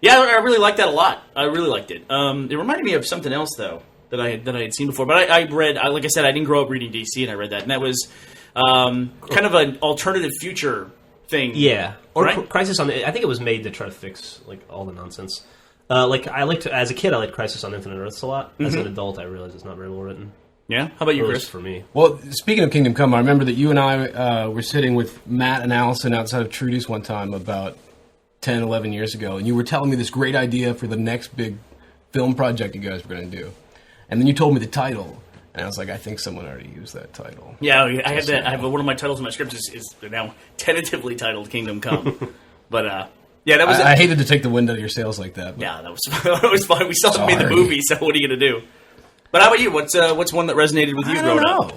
Yeah, I really liked that a lot. I really liked it. It reminded me of something else though that I had seen before. But I read, like I said, I didn't grow up reading DC, and I read that, and that was kind of an alternative future thing. Yeah, or right? Crisis on. I think it was made to try to fix like all the nonsense. As a kid, I liked Crisis on Infinite Earths a lot. As an adult, I realized it's not very well written. Yeah. How about you, At Chris? least for me. Well, speaking of Kingdom Come, I remember that you and I were sitting with Matt and Allison outside of Trudy's one time about 10, 11 years ago, and you were telling me this great idea for the next big film project you guys were going to do. And then you told me the title, and I was like, I think someone already used that title. Yeah, I have that. I have one of my titles in my script is now tentatively titled Kingdom Come. But yeah, that was. I hated to take the wind out of your sails like that. Yeah, that was that was fine. We still made the movie, so what are you gonna do? But how about you? What's one that resonated with you growing up?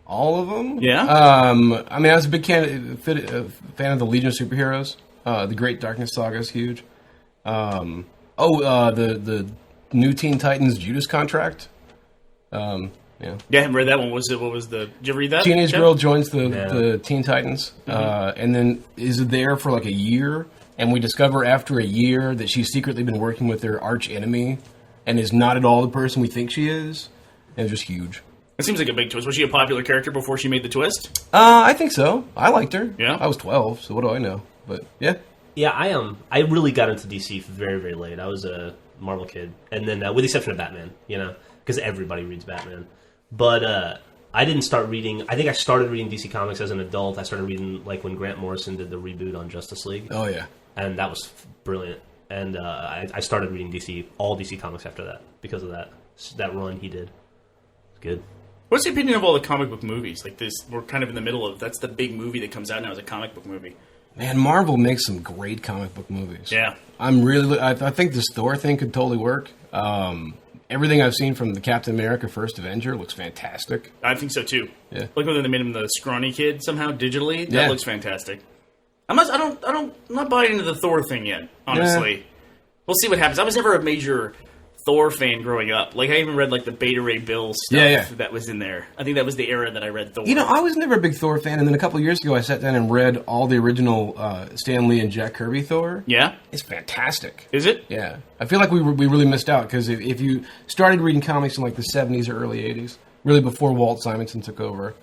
All of them? Yeah. I mean, I was a big fan of the Legion of Superheroes. The Great Darkness Saga is huge. The new Teen Titans Judas Contract. Yeah. Yeah, I read that one. What was the? Did you read that? Teenage girl joins the Teen Titans, and then is there for like a year, and we discover after a year that she's secretly been working with their arch enemy, and is not at all the person we think she is. And it's just huge. It seems like a big twist. Was she a popular character before she made the twist? I think so. I liked her. Yeah. I was 12, so what do I know? But yeah. Yeah, I really got into DC very, very late. I was a Marvel kid, and then with the exception of Batman, because everybody reads Batman. But I didn't start reading. I think I started reading DC Comics as an adult. I started reading like when Grant Morrison did the reboot on Justice League. Oh yeah. And that was brilliant. and I started reading all DC comics after that because of that run he did. It's good. What's the opinion of all the comic book movies? Like this, we're kind of in the middle of. That's the big movie that comes out now, is a comic book movie. Man, Marvel makes some great comic book movies. Yeah. I think this Thor thing could totally work. Everything I've seen from the Captain America First Avenger looks fantastic. I think so too. Yeah. Like when they made him the scrawny kid somehow digitally. That Yeah. looks fantastic. I'm not buying into the Thor thing yet. Honestly, we'll see what happens. I was never a major Thor fan growing up. Like I even read like the Beta Ray Bill stuff that was in there. I think that was the era that I read Thor. You know, I was never a big Thor fan, and then a couple of years ago, I sat down and read all the original Stan Lee and Jack Kirby Thor. Yeah, It's fantastic. is it? Yeah, I feel like we really missed out because if you started reading comics in like the 70s or early 80s, really before Walt Simonson took over,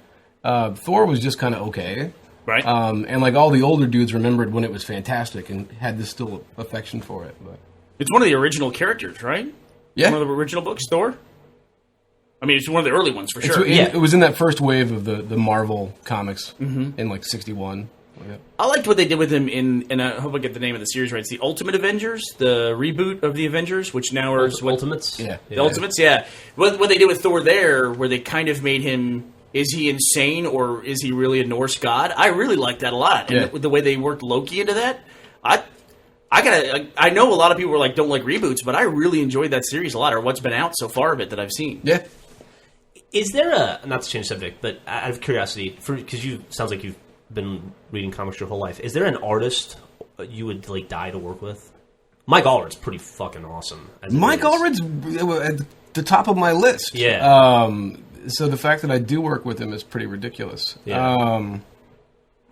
Thor was just kind of okay. Right. And like all the older dudes remembered when it was fantastic and had this still affection for it. But It's one of the original characters, right? yeah, One of the original books, Thor. I mean, it's one of the early ones for It's- sure. it was in that first wave of the Marvel comics in like 61. Yeah. I liked what they did with him and I hope I get the name of the series right. It's the Ultimate Avengers, the reboot of the Avengers, which now are Ultimates. Yeah. The Ultimates, yeah. What they did with Thor there, where they kind of made him, is he insane or is he really a Norse god? I really liked that a lot. And Yeah. the way they worked Loki into that, I know a lot of people were like, don't like reboots, but I really enjoyed that series a lot, or what's been out so far of it that I've seen. Yeah. Is there not to change subject, but out of curiosity, because sounds like you've been reading comics your whole life, is there an artist you would like die to work with? Mike Allred's pretty fucking awesome. Mike Allred's at the top of my list. Yeah. So the fact that I do work with him is pretty ridiculous. Yeah.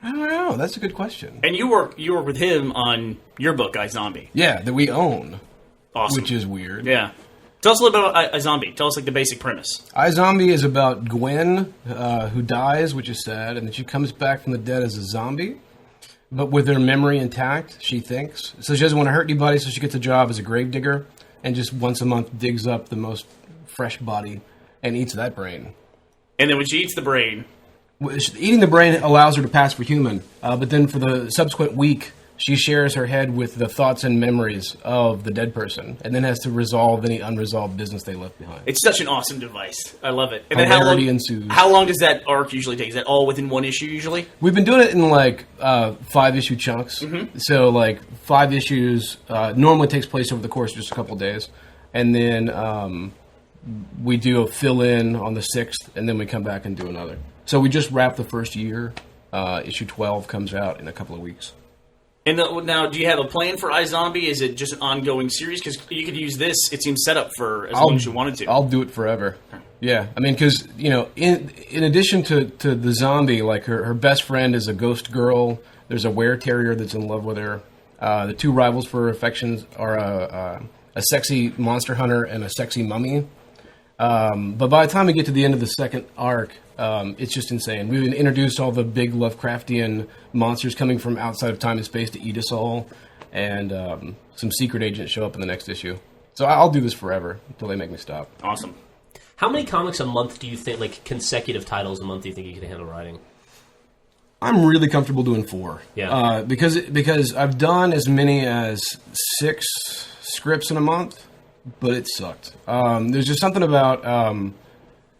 I don't know. That's a good question. And you work with him on your book, iZombie. Yeah, that we own, Awesome. which is weird. Yeah. Tell us a little bit about iZombie. Tell us like the basic premise. iZombie is about Gwen, who dies, which is sad, and then she comes back from the dead as a zombie, but with her memory intact, she thinks. So she doesn't want to hurt anybody, so she gets a job as a gravedigger, and just once a month digs up the most fresh body and eats that brain. And then when she eats the brain, Eating the brain allows her to pass for human, but then for the subsequent week, she shares her head with the thoughts and memories of the dead person, and then has to resolve any unresolved business they left behind. it's such an awesome device. I love it. And Hilarity ensues. How long does that arc usually take? Is that all within one issue usually? We've been doing it in like 5-issue chunks. So like 5 issues normally takes place over the course of just a couple of days, and then we do a fill-in on the 6th, and then we come back and do another. So we just wrapped the first year. Issue 12 comes out in a couple of weeks. And now, do you have a plan for iZombie? Is it just an ongoing series? Because you could use this, it seems, set up for as long as you wanted to. I'll do it forever. Yeah, I mean, because in addition to the zombie, like her best friend is a ghost girl. There's a were-terrier that's in love with her. The two rivals for her affections are a sexy monster hunter and a sexy mummy. But by the time we get to the end of the second arc, it's just insane. We've introduced all the big Lovecraftian monsters coming from outside of time and space to eat us all, and some secret agents show up in the next issue. So I'll do this forever until they make me stop. Awesome. How many comics a month do you think, like consecutive titles a month, do you think you could handle writing? I'm really comfortable doing 4. Yeah. Because I've done as many as 6 scripts in a month, but it sucked. There's just something about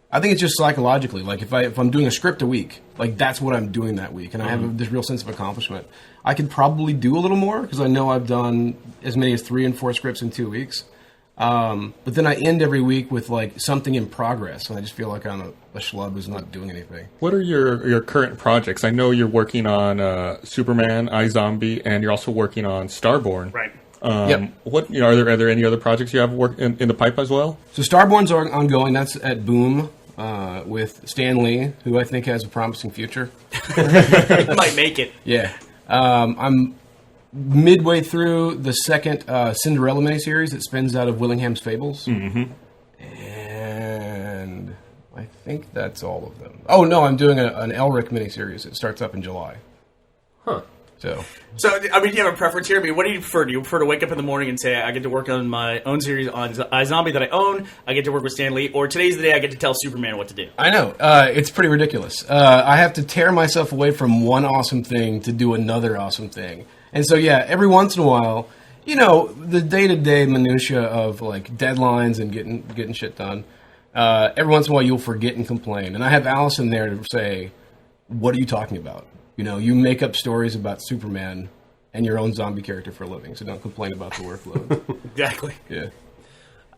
I think it's just psychologically. Like if I'm doing a script a week, like that's what I'm doing that week, and I have this real sense of accomplishment. I could probably do a little more because I know I've done as many as 3 and 4 scripts in 2 weeks. But then I end every week with like something in progress, and I just feel like I'm a schlub who's not doing anything. What are your current projects? I know you're working on Superman, iZombie, and you're also working on Starborn. Right. Yep. What are there any other projects you have work in the pipe as well? So Starborn's ongoing. That's at Boom with Stan Lee, who I think has a promising future. Might make it. Yeah. I'm midway through the second Cinderella miniseries that spins out of Willingham's Fables. Mm-hmm. And I think that's all of them. Oh, no, I'm doing an Elric miniseries. It starts up in July. Huh. So I mean, do you have a preference here? I mean, what do you prefer? Do you prefer to wake up in the morning and say, I get to work on my own series on iZombie that I own, I get to work with Stan Lee, or today's the day I get to tell Superman what to do? I know. It's pretty ridiculous. I have to tear myself away from one awesome thing to do another awesome thing. And so, yeah, every once in a while, you know, the day-to-day minutia of like deadlines and getting shit done. Every once in a while, you'll forget and complain, and I have Allison there to say, "What are you talking about? You know, you make up stories about Superman and your own zombie character for a living, so don't complain about the workload." Exactly. Yeah.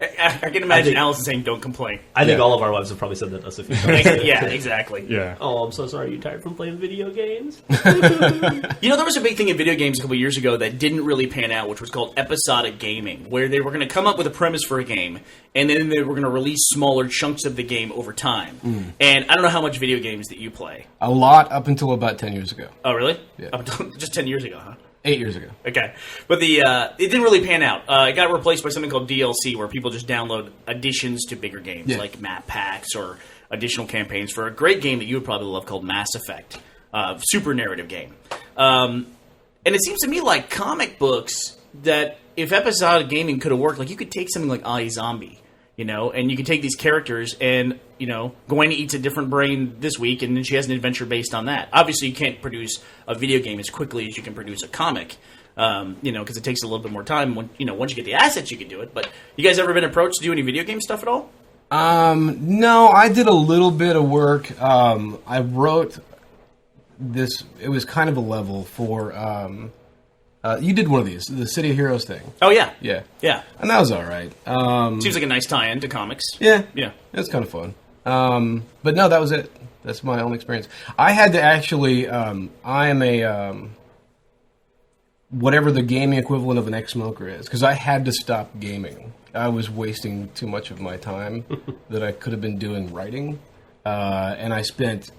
I can imagine Allison saying, "Don't complain." I think Yeah. all of our wives have probably said that to us a few times. Yeah, exactly. Yeah. Oh, I'm so sorry. You tired from playing video games? You know, there was a big thing in video games a couple years ago that didn't really pan out, which was called episodic gaming, where they were going to come up with a premise for a game, and then they were going to release smaller chunks of the game over time. And I don't know how much video games that you play. A lot up until about 10 years ago. Oh, really? Yeah. Up until just 10 years ago, huh? 8 years ago. Okay, but it didn't really pan out. It got replaced by something called DLC, where people just download additions to bigger games, Yeah. like map packs or additional campaigns for a great game that you would probably love called Mass Effect, super narrative game. And it seems to me like comic books that if episodic gaming could have worked, like you could take something like iZombie, you know, and you could take these characters and, you know, Gwen eats a different brain this week, and then she has an adventure based on that. Obviously, you can't produce a video game as quickly as you can produce a comic, you know, because it takes a little bit more time. When, you know, once you get the assets, you can do it. But you guys ever been approached to do any video game stuff at all? No, I did a little bit of work. I wrote this. It was kind of a level for. You did one of these, the City of Heroes thing. Oh, yeah. Yeah, Yeah. and that was all right. Seems like a nice tie-in to comics. Yeah, Yeah. it was kind of fun. But no, that was it. That's my only experience. I had to actually. I am a whatever the gaming equivalent of an ex-smoker is, because I had to stop gaming. I was wasting too much of my time that I could have been doing writing, and I spent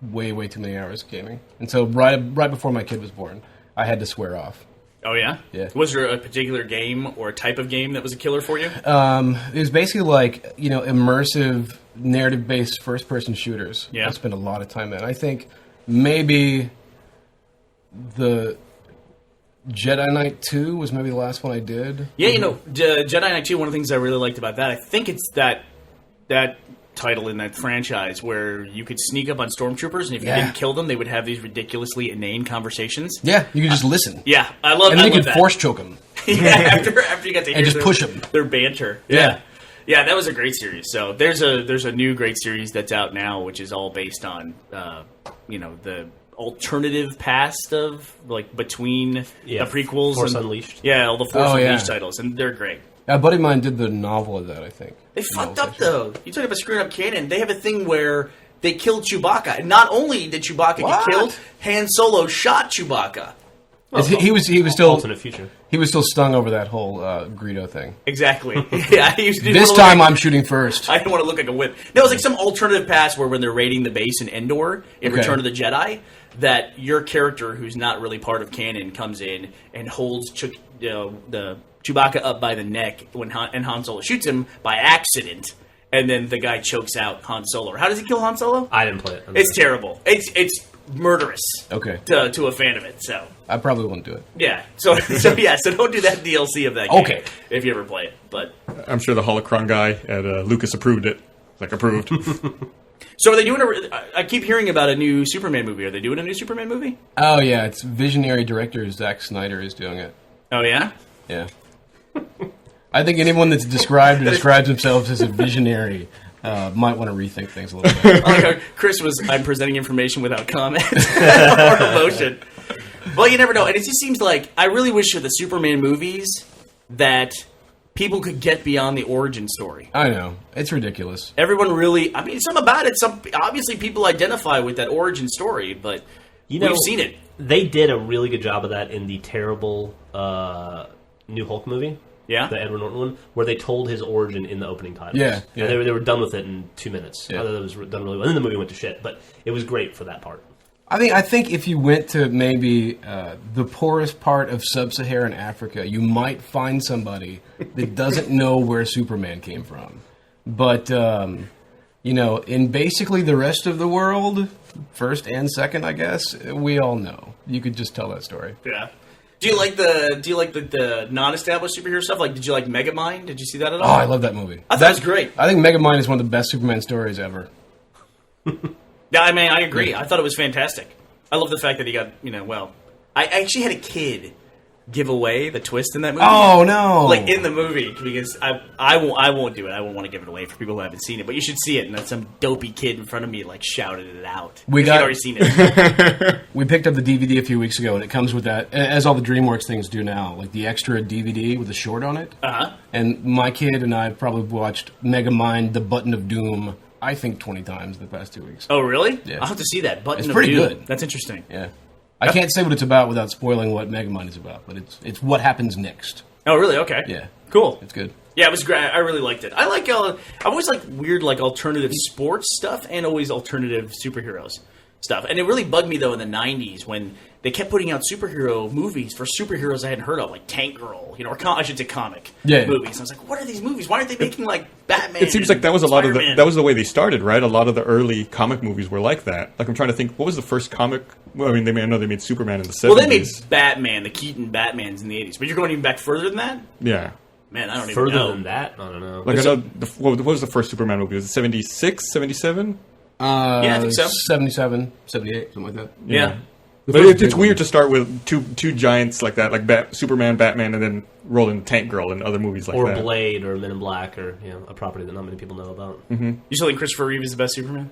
way too many hours gaming. And so right before my kid was born, I had to swear off. Oh, yeah? Yeah. Was there a particular game or a type of game that was a killer for you? It was basically like, you know, immersive, narrative-based first-person shooters. Yeah. I spent a lot of time in. I think maybe the Jedi Knight 2 was maybe the last one I did. Yeah, you know, Jedi Knight 2, one of the things I really liked about that, I think it's that title in that franchise where you could sneak up on stormtroopers, and if you Yeah. didn't kill them, they would have these ridiculously inane conversations. Yeah, you could just listen. Yeah, I love And then you could that. force choke them. Yeah, after you got to hear And just their, push 'em. their banter. Yeah. Yeah, that was a great series. So there's a new great series that's out now, which is all based on you know, the alternative past of like between Yeah, the prequels Force and Unleashed. Yeah, all the Force Oh, yeah. Unleashed titles, and they're great. A buddy of mine did the novel of that, I think. They fucked up though. You talk about screwing up canon. They have a thing where they killed Chewbacca, and not only did Chewbacca What? get killed, Han Solo shot Chewbacca. He was still Alternate future. he was still stung over that whole Greedo thing. Exactly. Yeah, he didn't This wanna look time like- I'm shooting first. I don't want to look like a whip. No, it's like some alternative past where when they're raiding the base in Endor in Okay. Return of the Jedi, that your character, who's not really part of canon, comes in and holds the Chewbacca up by the neck when Han Solo shoots him by accident, and then the guy chokes out Han Solo. How does he kill Han Solo? I didn't play it. It's terrible. It's murderous. Okay. To a fan of it. So I probably won't do it. yeah. So don't do that DLC of that game. Okay. If you ever play it, but. I'm sure the Holocron guy at Lucas approved it. Like, approved. So are they doing I keep hearing about a new Superman movie. Are they doing a new Superman movie? Oh yeah, it's visionary director Zack Snyder is doing it. Oh, yeah? Yeah. I think anyone that's described or describes themselves as a visionary might want to rethink things a little bit. I like how Chris was, I'm presenting information without comment or emotion. Well, you never know. And it just seems like, I really wish for the Superman movies that people could get beyond the origin story. I know. It's ridiculous. Everyone really, I mean, some about it, obviously people identify with that origin story, but You know, we've seen it. They did a really good job of that in the terrible New Hulk movie. Yeah? The Edward Norton one, where they told his origin in the opening titles. Yeah, yeah. And they were done with it in 2 minutes. Yeah. It was done really well. And then the movie went to shit, but it was great for that part. I think if you went to maybe the poorest part of sub-Saharan Africa, you might find somebody that doesn't know where Superman came from. But, you know, in basically the rest of the world, first and second, I guess, we all know. You could just tell that story. Yeah. Do you like the non-established superhero stuff? Like, did you like Megamind? Did you see that at Oh, all? I love that movie. I thought it was great. I think Megamind is one of the best Superman stories ever. Yeah, I mean, I agree. I thought it was fantastic. I love the fact that he got, I actually had a kid give away the twist in that movie. Oh no! Like in the movie, because I won't do it. I won't want to give it away for people who haven't seen it. But you should see it. And then some dopey kid in front of me like shouted it out. He'd already seen it. We picked up the DVD a few weeks ago, and it comes with that, as all the DreamWorks things do now, like the extra DVD with a short on it. And my kid and I have probably watched Megamind: The Button of Doom, I think 20 times in the past 2 weeks. Oh really? Yeah. I'll have to see that. Button It's of pretty Doom. good. That's interesting. Yeah. I can't say what it's about without spoiling what Megamind is about, but it's what happens next. Oh really? Okay. Yeah. Cool. It's good. Yeah, it was great. I really liked it. I like. I always like weird, like alternative sports stuff, and always alternative superheroes stuff. And it really bugged me though in the '90s when they kept putting out superhero movies for superheroes I hadn't heard of, like Tank Girl, or I should say comic movies. I was like, what are these movies? Why aren't they making like Batman? It seems like that was a lot of Spider-Man? that was the way they started, right? A lot of the early comic movies were like that. Like I'm trying to think, what was the first comic? Well, I mean, I know they made Superman in the 70s. Well, they made Batman, the Keaton Batmans in the '80s, but you're going even back further than that. Yeah. Man, I don't even Further know. than that, I don't know. Like I know, what was the first Superman movie? Was it 76, 77? Yeah, I think so. 77, 78, something like that. Yeah. But it's weird to start with two giants like that, like Superman, Batman, and then roll in Tank Girl and other movies like Or that. Blade, or Men in Black, or a property that not many people know about. You still think Christopher Reeve is the best Superman?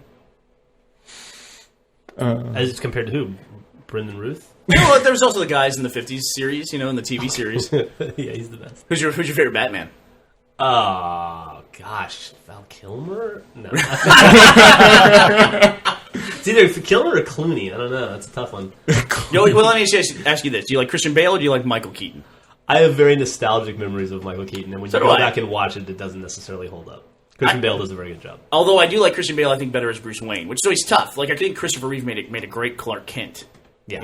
As compared to who? Brendan Ruth? Well, there was also the guys in the '50s series, in the TV series. Yeah, he's the best. Who's your favorite Batman? Oh, gosh. Val Kilmer? No. It's either Kilmer or Clooney. I don't know. That's a tough one. Well, let me ask you this. Do you like Christian Bale or do you like Michael Keaton? I have very nostalgic memories of Michael Keaton, and when So you do go I. back and watch it, it doesn't necessarily hold up. Christian Bale does a very good job. Although I do like Christian Bale, I think better as Bruce Wayne, which is always tough. Like I think Christopher Reeve made a great Clark Kent. Yeah.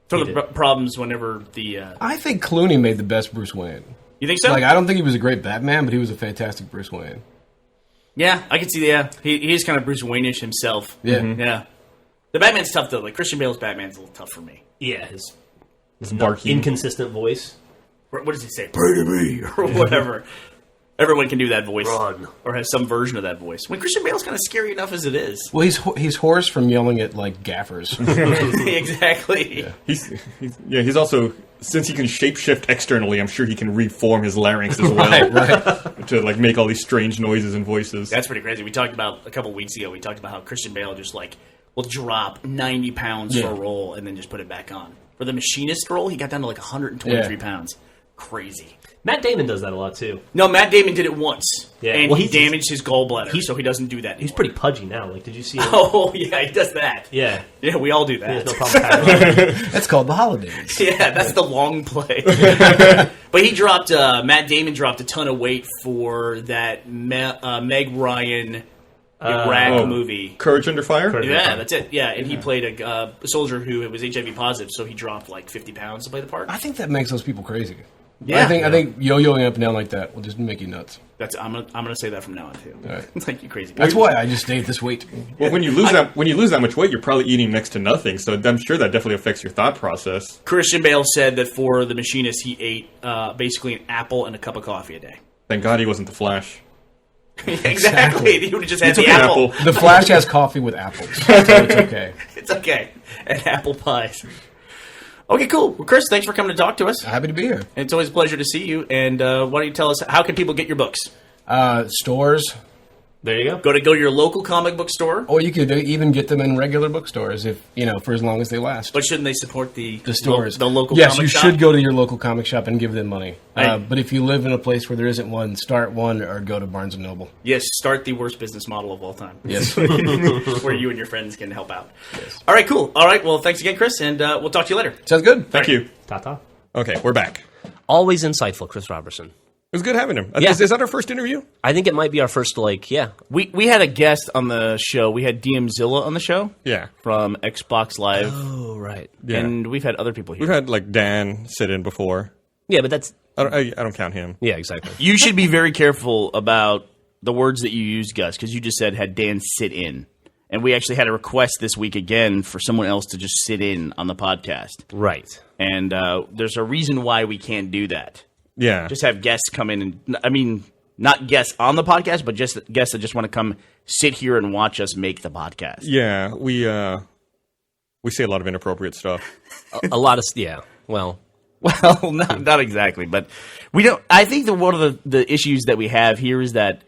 For He the did. problems whenever the. I think Clooney made the best Bruce Wayne. You think so? Like, I don't think he was a great Batman, but he was a fantastic Bruce Wayne. Yeah, I can see. Yeah, he is kind of Bruce Wayne-ish himself. Yeah. Yeah. The Batman's tough though. Like Christian Bale's Batman's a little tough for me. Yeah, his barking. inconsistent voice. What does he say? Pray to me or whatever. Everyone can do that voice, Run. or have some version of that voice. When Christian Bale's kind of scary enough as it is. Well, he's hoarse from yelling at, like, gaffers. Exactly. Yeah. He's also, since he can shapeshift externally, I'm sure he can reform his larynx as well right. to like make all these strange noises and voices. That's pretty crazy. We talked about a couple weeks ago. We talked about how Christian Bale just will drop 90 pounds for a role and then just put it back on. For the machinist role, he got down to 123 pounds. Crazy. Matt Damon does that a lot, too. No, Matt Damon did it once. Yeah. And Well, he he's- damaged his gallbladder, so he doesn't do that He's anymore. pretty pudgy now. Like, did you see him? Oh, yeah, he does that. Yeah. Yeah, we all do He has that. no problem having it. That's called the holidays. Yeah, that's the long play. But he dropped, Matt Damon dropped a ton of weight for that Meg Ryan Iraq movie. Courage Under Fire? Courage. Yeah, that's it. Yeah, and he played a soldier who was HIV positive, so he dropped 50 pounds to play the part. I think that makes those people crazy. Yeah. I think yo-yoing up and down like that will just make you nuts. I'm gonna say that from now on too. right. It's like you crazy. That's why I just stay at this weight. Well, when you lose that much weight, you're probably eating next to nothing. So I'm sure that definitely affects your thought process. Christian Bale said that for The Machinist, he ate basically an apple and a cup of coffee a day. Thank God he wasn't the Flash. Exactly. He would have just had It's the okay, apple. apple. The Flash has coffee with apples, so it's okay. It's okay. And apple pies. Okay, cool. Well, Chris, thanks for coming to talk to us. Happy to be here. It's always a pleasure to see you. And why don't you tell us, how can people get your books? Stores, There you go. Go to your local comic book store. or you could even get them in regular bookstores if for as long as they last. But shouldn't they support the stores, the local yes, comic you shop? should go to your local comic shop and give them money. Right. But if you live in a place where there isn't one, start one or go to Barnes and Noble. Yes, start the worst business model of all time. Yes. Where you and your friends can help out. Yes. All right, cool. All right, well, thanks again, Chris, and we'll talk to you later. Sounds good. Thank you. Ta-ta. Okay, we're back. Always insightful, Chris Robertson. It was good having him. Yeah. Is that our first interview? I think it might be our first, We had a guest on the show. We had DMzilla on the show Yeah. from Xbox Live, Oh, right. Yeah. and we've had other people here. We've had Dan sit in before. Yeah, but that's... I don't count him. Yeah, exactly. You should be very careful about the words that you use, Gus, because you just said had Dan sit in. And we actually had a request this week again for someone else to just sit in on the podcast. Right. And there's a reason why we can't do that. Yeah. Just have guests come in and, I mean, not guests on the podcast, but just guests that just want to come sit here and watch us make the podcast. Yeah, we say a lot of inappropriate stuff. A lot of... Yeah, well... Well, not exactly, but we don't. I think that one of the issues that we have here is that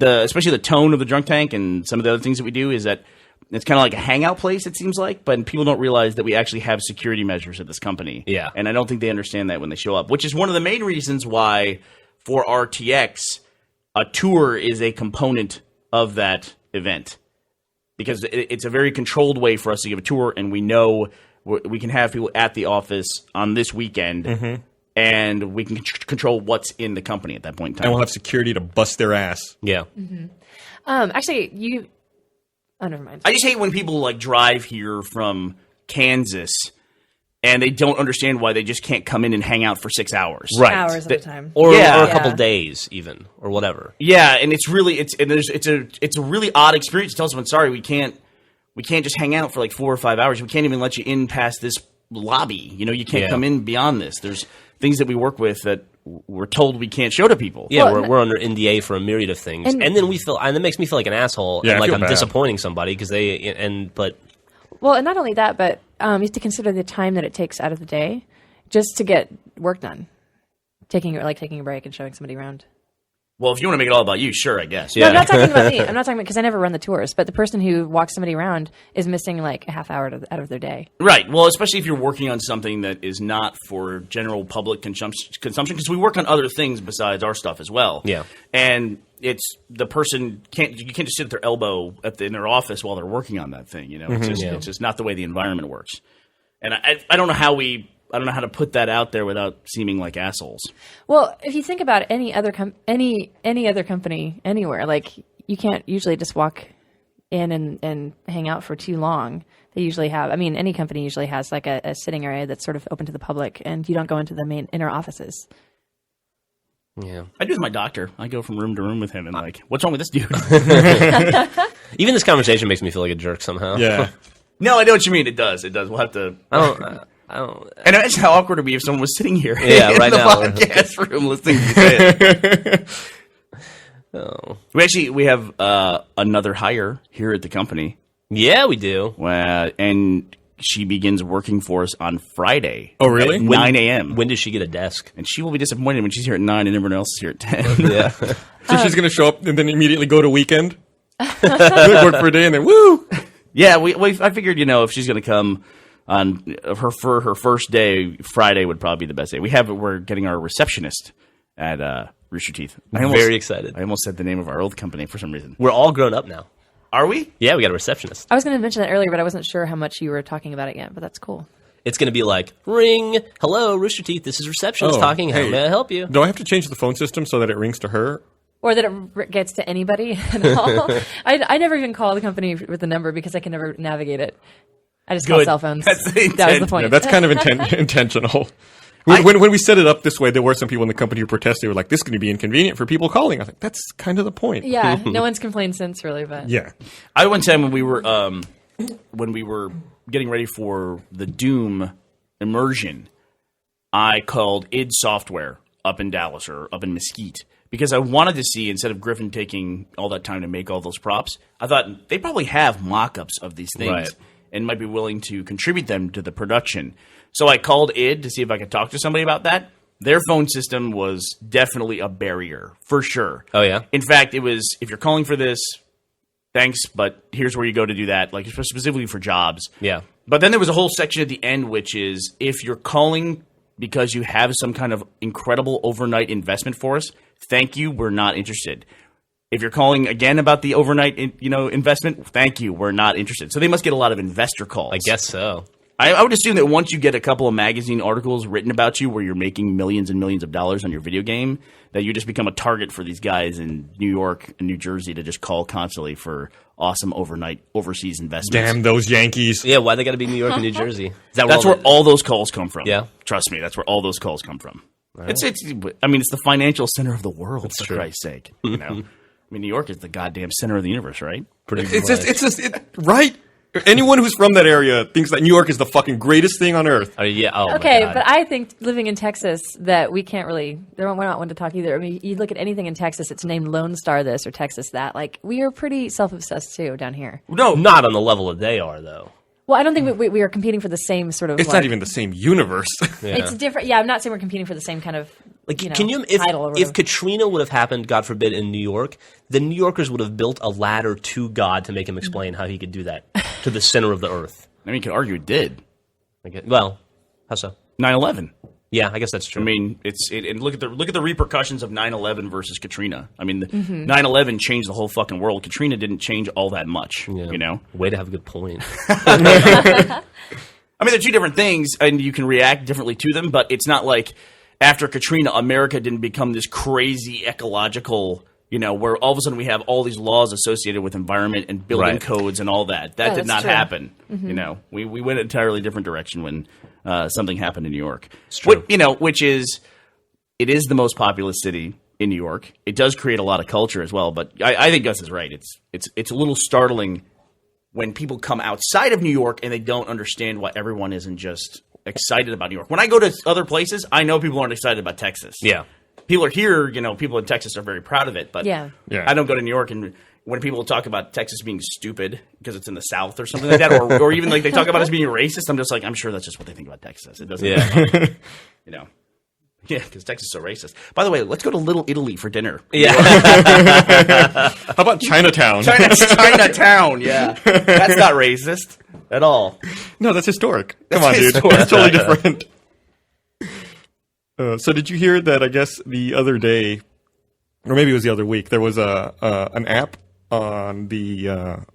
especially the tone of the drunk tank and some of the other things that we do is that it's kind of like a hangout place. It seems like, but people don't realize that we actually have security measures at this company. Yeah, and I don't think they understand that when they show up, which is one of the main reasons why for RTX a tour is a component of that event, because it's a very controlled way for us to give a tour, and we know we can have people at the office on this weekend, and we can control what's in the company at that point in time. And we'll have security to bust their ass. Yeah. Actually, never mind. I just hate when people like drive here from Kansas and they don't understand why they just can't come in and hang out for 6 hours. Right. Hours at a time. Or Yeah. a couple Yeah. days even, or whatever. Yeah, and it's a really odd experience to tell someone, sorry, we can't just hang out for like 4 or 5 hours. We can't even let you in past this lobby. You can't Yeah. come in beyond this. There's things that we work with that we're told we can't show to people. Yeah, Well, we're under NDA for a myriad of things, and then that makes me feel like an asshole, Yeah, and I like feel I'm bad. disappointing somebody because Well, and not only that, but you have to consider the time that it takes out of the day just to get work done. Taking a break and showing somebody around. Well, if you want to make it all about you, sure, I guess. No, I'm not talking about me. I'm not talking about because I never run the tours. But the person who walks somebody around is missing like a half hour out of their day. Right. Well, especially if you're working on something that is not for general public consumption, because we work on other things besides our stuff as well. Yeah. And it's the person you can't just sit at their elbow in their office while they're working on that thing. It's just not the way the environment works. And I don't know how to put that out there without seeming like assholes. Well, if you think about it, any other company anywhere, like you can't usually just walk in and hang out for too long. They usually have. I mean, any company usually has like a sitting area that's sort of open to the public, and you don't go into the main inner offices. yeah. I do with my doctor. I go from room to room with him and like, what's wrong with this dude? Even this conversation makes me feel like a jerk somehow. Yeah. No, I know what you mean. It does. We'll have to. I don't. And imagine how awkward it would be if someone was sitting here Yeah, in right the now. podcast room listening to you say it. Oh. We have another hire here at the company, Yeah, we do. and she begins working for us on Friday. Oh, really? At 9 a.m. When does she get a desk? And she will be disappointed when she's here at 9 and everyone else is here at 10. Yeah. So she's going to show up and then immediately go to weekend? Work for a day and then woo! Yeah, I figured, if she's going to come on her first day, Friday would probably be the best day. We're getting our receptionist at Rooster Teeth. Very excited. I almost said the name of our old company for some reason. We're all grown up now. Are we? Yeah, we got a receptionist. I was going to mention that earlier, but I wasn't sure how much you were talking about it yet. But that's cool. It's going to be like, ring, hello, Rooster Teeth, this is receptionist Oh, talking, how hey. may I help you? Do I have to change the phone system so that it rings to her? Or that it gets to anybody at all. I never even call the company with the number because I can never navigate it. I just call Good. cell phones. That's the That was intent. the point. Yeah, that's kind of intentional. When we set it up this way, there were some people in the company who protested. They were like, this is going to be inconvenient for people calling. I think that's kind of the point. Yeah, no one's complained since, really. But Yeah. I one time when we were getting ready for the Doom immersion, I called id Software up in Dallas or up in Mesquite because I wanted to see, instead of Griffin taking all that time to make all those props, I thought they probably have mock-ups of these things Right. and might be willing to contribute them to the production. So I called id to see if I could talk to somebody about that. Their phone system was definitely a barrier, for sure. Oh, yeah? In fact, it was, if you're calling for this, thanks, but here's where you go to do that, like specifically for jobs. Yeah. But then there was a whole section at the end, which is if you're calling because you have some kind of incredible overnight investment for us, thank you, we're not interested. If you're calling again about the overnight, investment, thank you, we're not interested. So they must get a lot of investor calls. I guess so. I would assume that once you get a couple of magazine articles written about you where you're making millions and millions of dollars on your video game, that you just become a target for these guys in New York and New Jersey to just call constantly for awesome overseas investments. Damn those Yankees. Yeah, why they got to be New York and New Jersey? Is that That's where all those calls come from. Yeah? Trust me, that's where all those calls come from. It's the financial center of the world, for true. Christ's sake. New York is the goddamn center of the universe, right? Right? Anyone who's from that area thinks that New York is the fucking greatest thing on earth. Yeah. Oh, okay, my God. but I think living in Texas that we can't really. We're not one to talk either. I mean, you look at anything in Texas, it's named Lone Star this or Texas that. Like we are pretty self-obsessed too down here. No, Not on the level that they are, though. Well, I don't think we are competing for the same sort of. It's not even the same universe. It's different. Yeah, I'm not saying we're competing for the same kind of Like, you know, can you title or if whatever. Katrina would have happened, God forbid, in New York, the New Yorkers would have built a ladder to God to make him explain how he could do that to the center of the earth. I mean, you could argue it did. Well, how so? 9/11. Yeah, I guess that's true. I mean, and look at the repercussions of 9/11 versus Katrina. I mean, 9/11 changed the whole fucking world. Katrina didn't change all that much. Yeah. You know. Way to have a good point. I mean, they're two different things, and you can react differently to them. But it's not like after Katrina, America didn't become this crazy ecological. You know, where all of a sudden we have all these laws associated with environment and building Right. codes and all that. That did that's not true. happen. You know, we went an entirely different direction when something happened in New York. true. Which is, it is the most populous city in New York. It does create a lot of culture as well. But I think Gus is right. It's a little startling when people come outside of New York and they don't understand why everyone isn't just excited about New York. When I go to other places, I know people aren't excited about Texas. Yeah. People are here, you know, people in Texas are very proud of it, but Yeah. Yeah. I don't go to New York and when people talk about Texas being stupid because it's in the South or something like that, or even like they talk about us being racist, I'm just like, I'm sure that's just what they think about Texas. It doesn't, you know. Yeah, because Texas is so racist. By the way, let's go to Little Italy for dinner. Yeah. How about Chinatown? Chinatown, yeah. That's not racist at all. No, that's historic. Come That's on, dude. historic. That's totally different. So did you hear that, I guess, the other day, or maybe it was the other week, there was an app on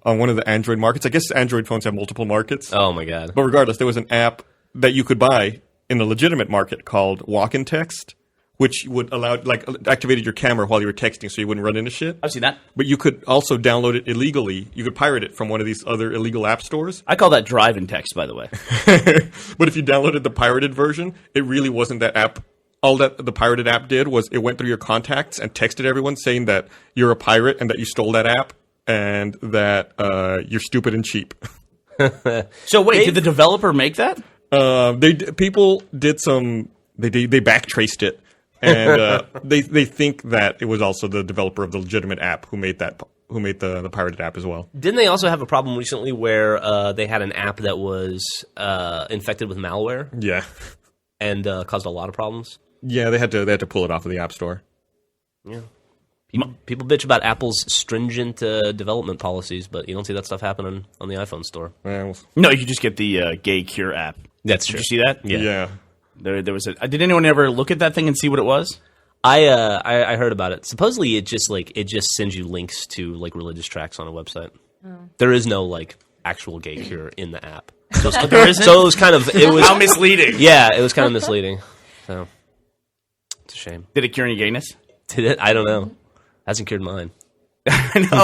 on one of the Android markets. I guess Android phones have multiple markets. Oh my God. But regardless, there was an app that you could buy in a legitimate market called Walk-in Text, which would allow, like, activated your camera while you were texting so you wouldn't run into shit. I've seen that. But you could also download it illegally. You could pirate it from one of these other illegal app stores. I call that drive and text, by the way. But if you downloaded the pirated version, it really wasn't that app. All that the pirated app did was it went through your contacts and texted everyone saying that you're a pirate and that you stole that app and that you're stupid and cheap. So wait, did the developer make that? People did some. They backtraced it, and they think that it was also the developer of the legitimate app who made the pirated app as well. Didn't they also have a problem recently where they had an app that was infected with malware Yeah, and caused a lot of problems? yeah. They had to pull it off of the app store. Yeah. People bitch about Apple's stringent development policies, but you don't see that stuff happening on the iPhone store. Well, No, you just get the Gay Cure app. That's Did true. you see that? yeah. There was a. Did anyone ever look at that thing and see what it was? I heard about it. Supposedly, it just sends you links to like religious tracts on a website. There is no like actual gay cure in the app. So, There isn't? so it was kind of How misleading. yeah, it was kind of misleading. So it's a shame. Did it cure any gayness? Did it? I don't know. Hasn't cured mine. No,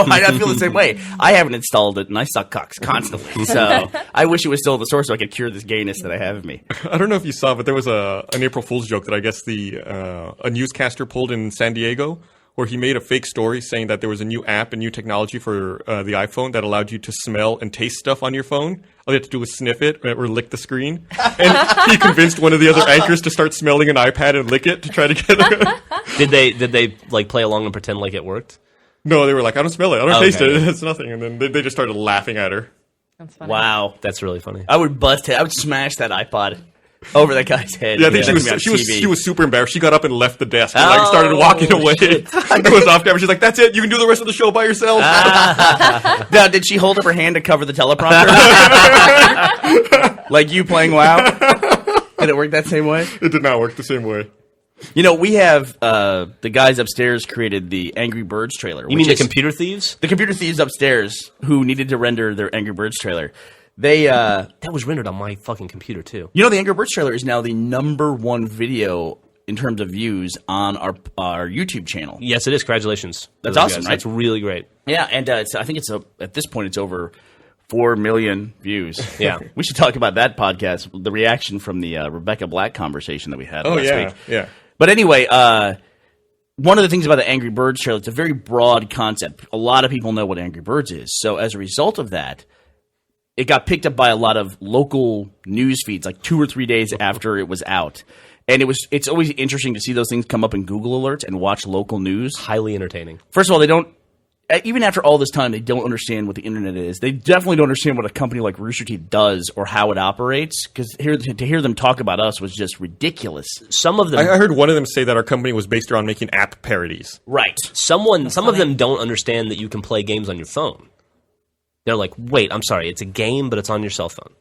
I feel the same way. I haven't installed it, and I suck cocks constantly. So I wish it was still in the source so I could cure this gayness that I have in me. I don't know if you saw, but there was an April Fool's joke that I guess a newscaster pulled in San Diego, where he made a fake story saying that there was a new app and new technology for the iPhone that allowed you to smell and taste stuff on your phone. All you had to do was sniff it or lick the screen. And he convinced one of the other anchors to start smelling an iPad and lick it to try to get it. Did they like play along and pretend like it worked? No, they were like, I don't smell it. I don't taste Okay. it. It's nothing. And then they just started laughing at her. That's funny. Wow. That's really funny. I would smash that iPod over that guy's head. Yeah, I think That'd be on she TV. was super embarrassed. She got up and left the desk and like Oh, started walking away. shit. It was off camera. She's like, "That's it. You can do the rest of the show by yourself." Now, did she hold up her hand to cover the teleprompter? Like you playing WoW? Did it work that same way? It did not work the same way. You know, we have the guys upstairs created the Angry Birds trailer. You mean the computer thieves? the computer thieves upstairs who needed to render their Angry Birds trailer? They, That was rendered on my fucking computer too. you know, the Angry Birds trailer is now the #1 video in terms of views on our YouTube channel. Yes, it is. Congratulations. That's Those awesome, guys. right? That's really great. Yeah, and I think it's at this point it's over 4 million views. Yeah. We should talk about that podcast, the reaction from the Rebecca Black conversation that we had last week. yeah. But anyway, one of the things about the Angry Birds trailer, it's a very broad concept. A lot of people know what Angry Birds is. So as a result of that, it got picked up by a lot of local news feeds like 2 or 3 days after it was out. And it's always interesting to see those things come up in Google alerts and watch local news. Highly entertaining. First of all, they don't even after all this time, they don't understand what the internet is. They definitely don't understand what a company like Rooster Teeth does or how it operates. Because to hear them talk about us was just ridiculous. Some of them, I heard one of them say that our company was based around making app parodies. Right. some of them don't understand that you can play games on your phone. They're like, wait, I'm sorry, it's a game, but it's on your cell phone.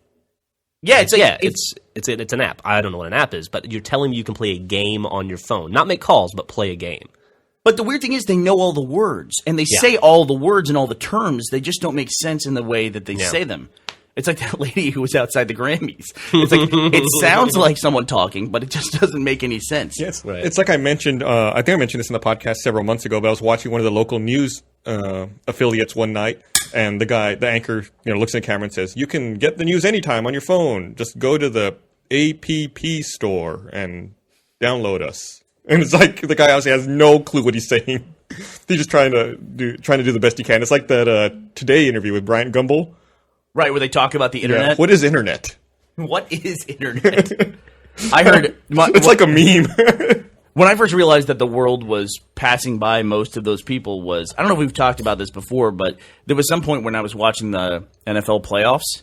Yeah, it's like, Yeah, it's an app. I don't know what an app is, but you're telling me you can play a game on your phone, not make calls, but play a game. But the weird thing is they know all the words, and they say all the words and all the terms. They just don't make sense in the way that they say them. It's like that lady who was outside the Grammys. It's like it sounds like someone talking, but it just doesn't make any sense. Yes, Right. it's like I mentioned. I think I mentioned this in the podcast several months ago. But I was watching one of the local news affiliates one night, and the anchor, looks in the camera and says, "You can get the news anytime on your phone. Just go to the APP store and download us." And it's like the guy obviously has no clue what he's saying. He's just trying to do the best he can. It's like that Today interview with Bryant Gumbel. Right, where they talk about the internet. Yeah. What is internet? What is internet? I heard... It's like a meme. When I first realized that the world was passing by most of those people was... I don't know if we've talked about this before, but there was some point when I was watching the NFL playoffs,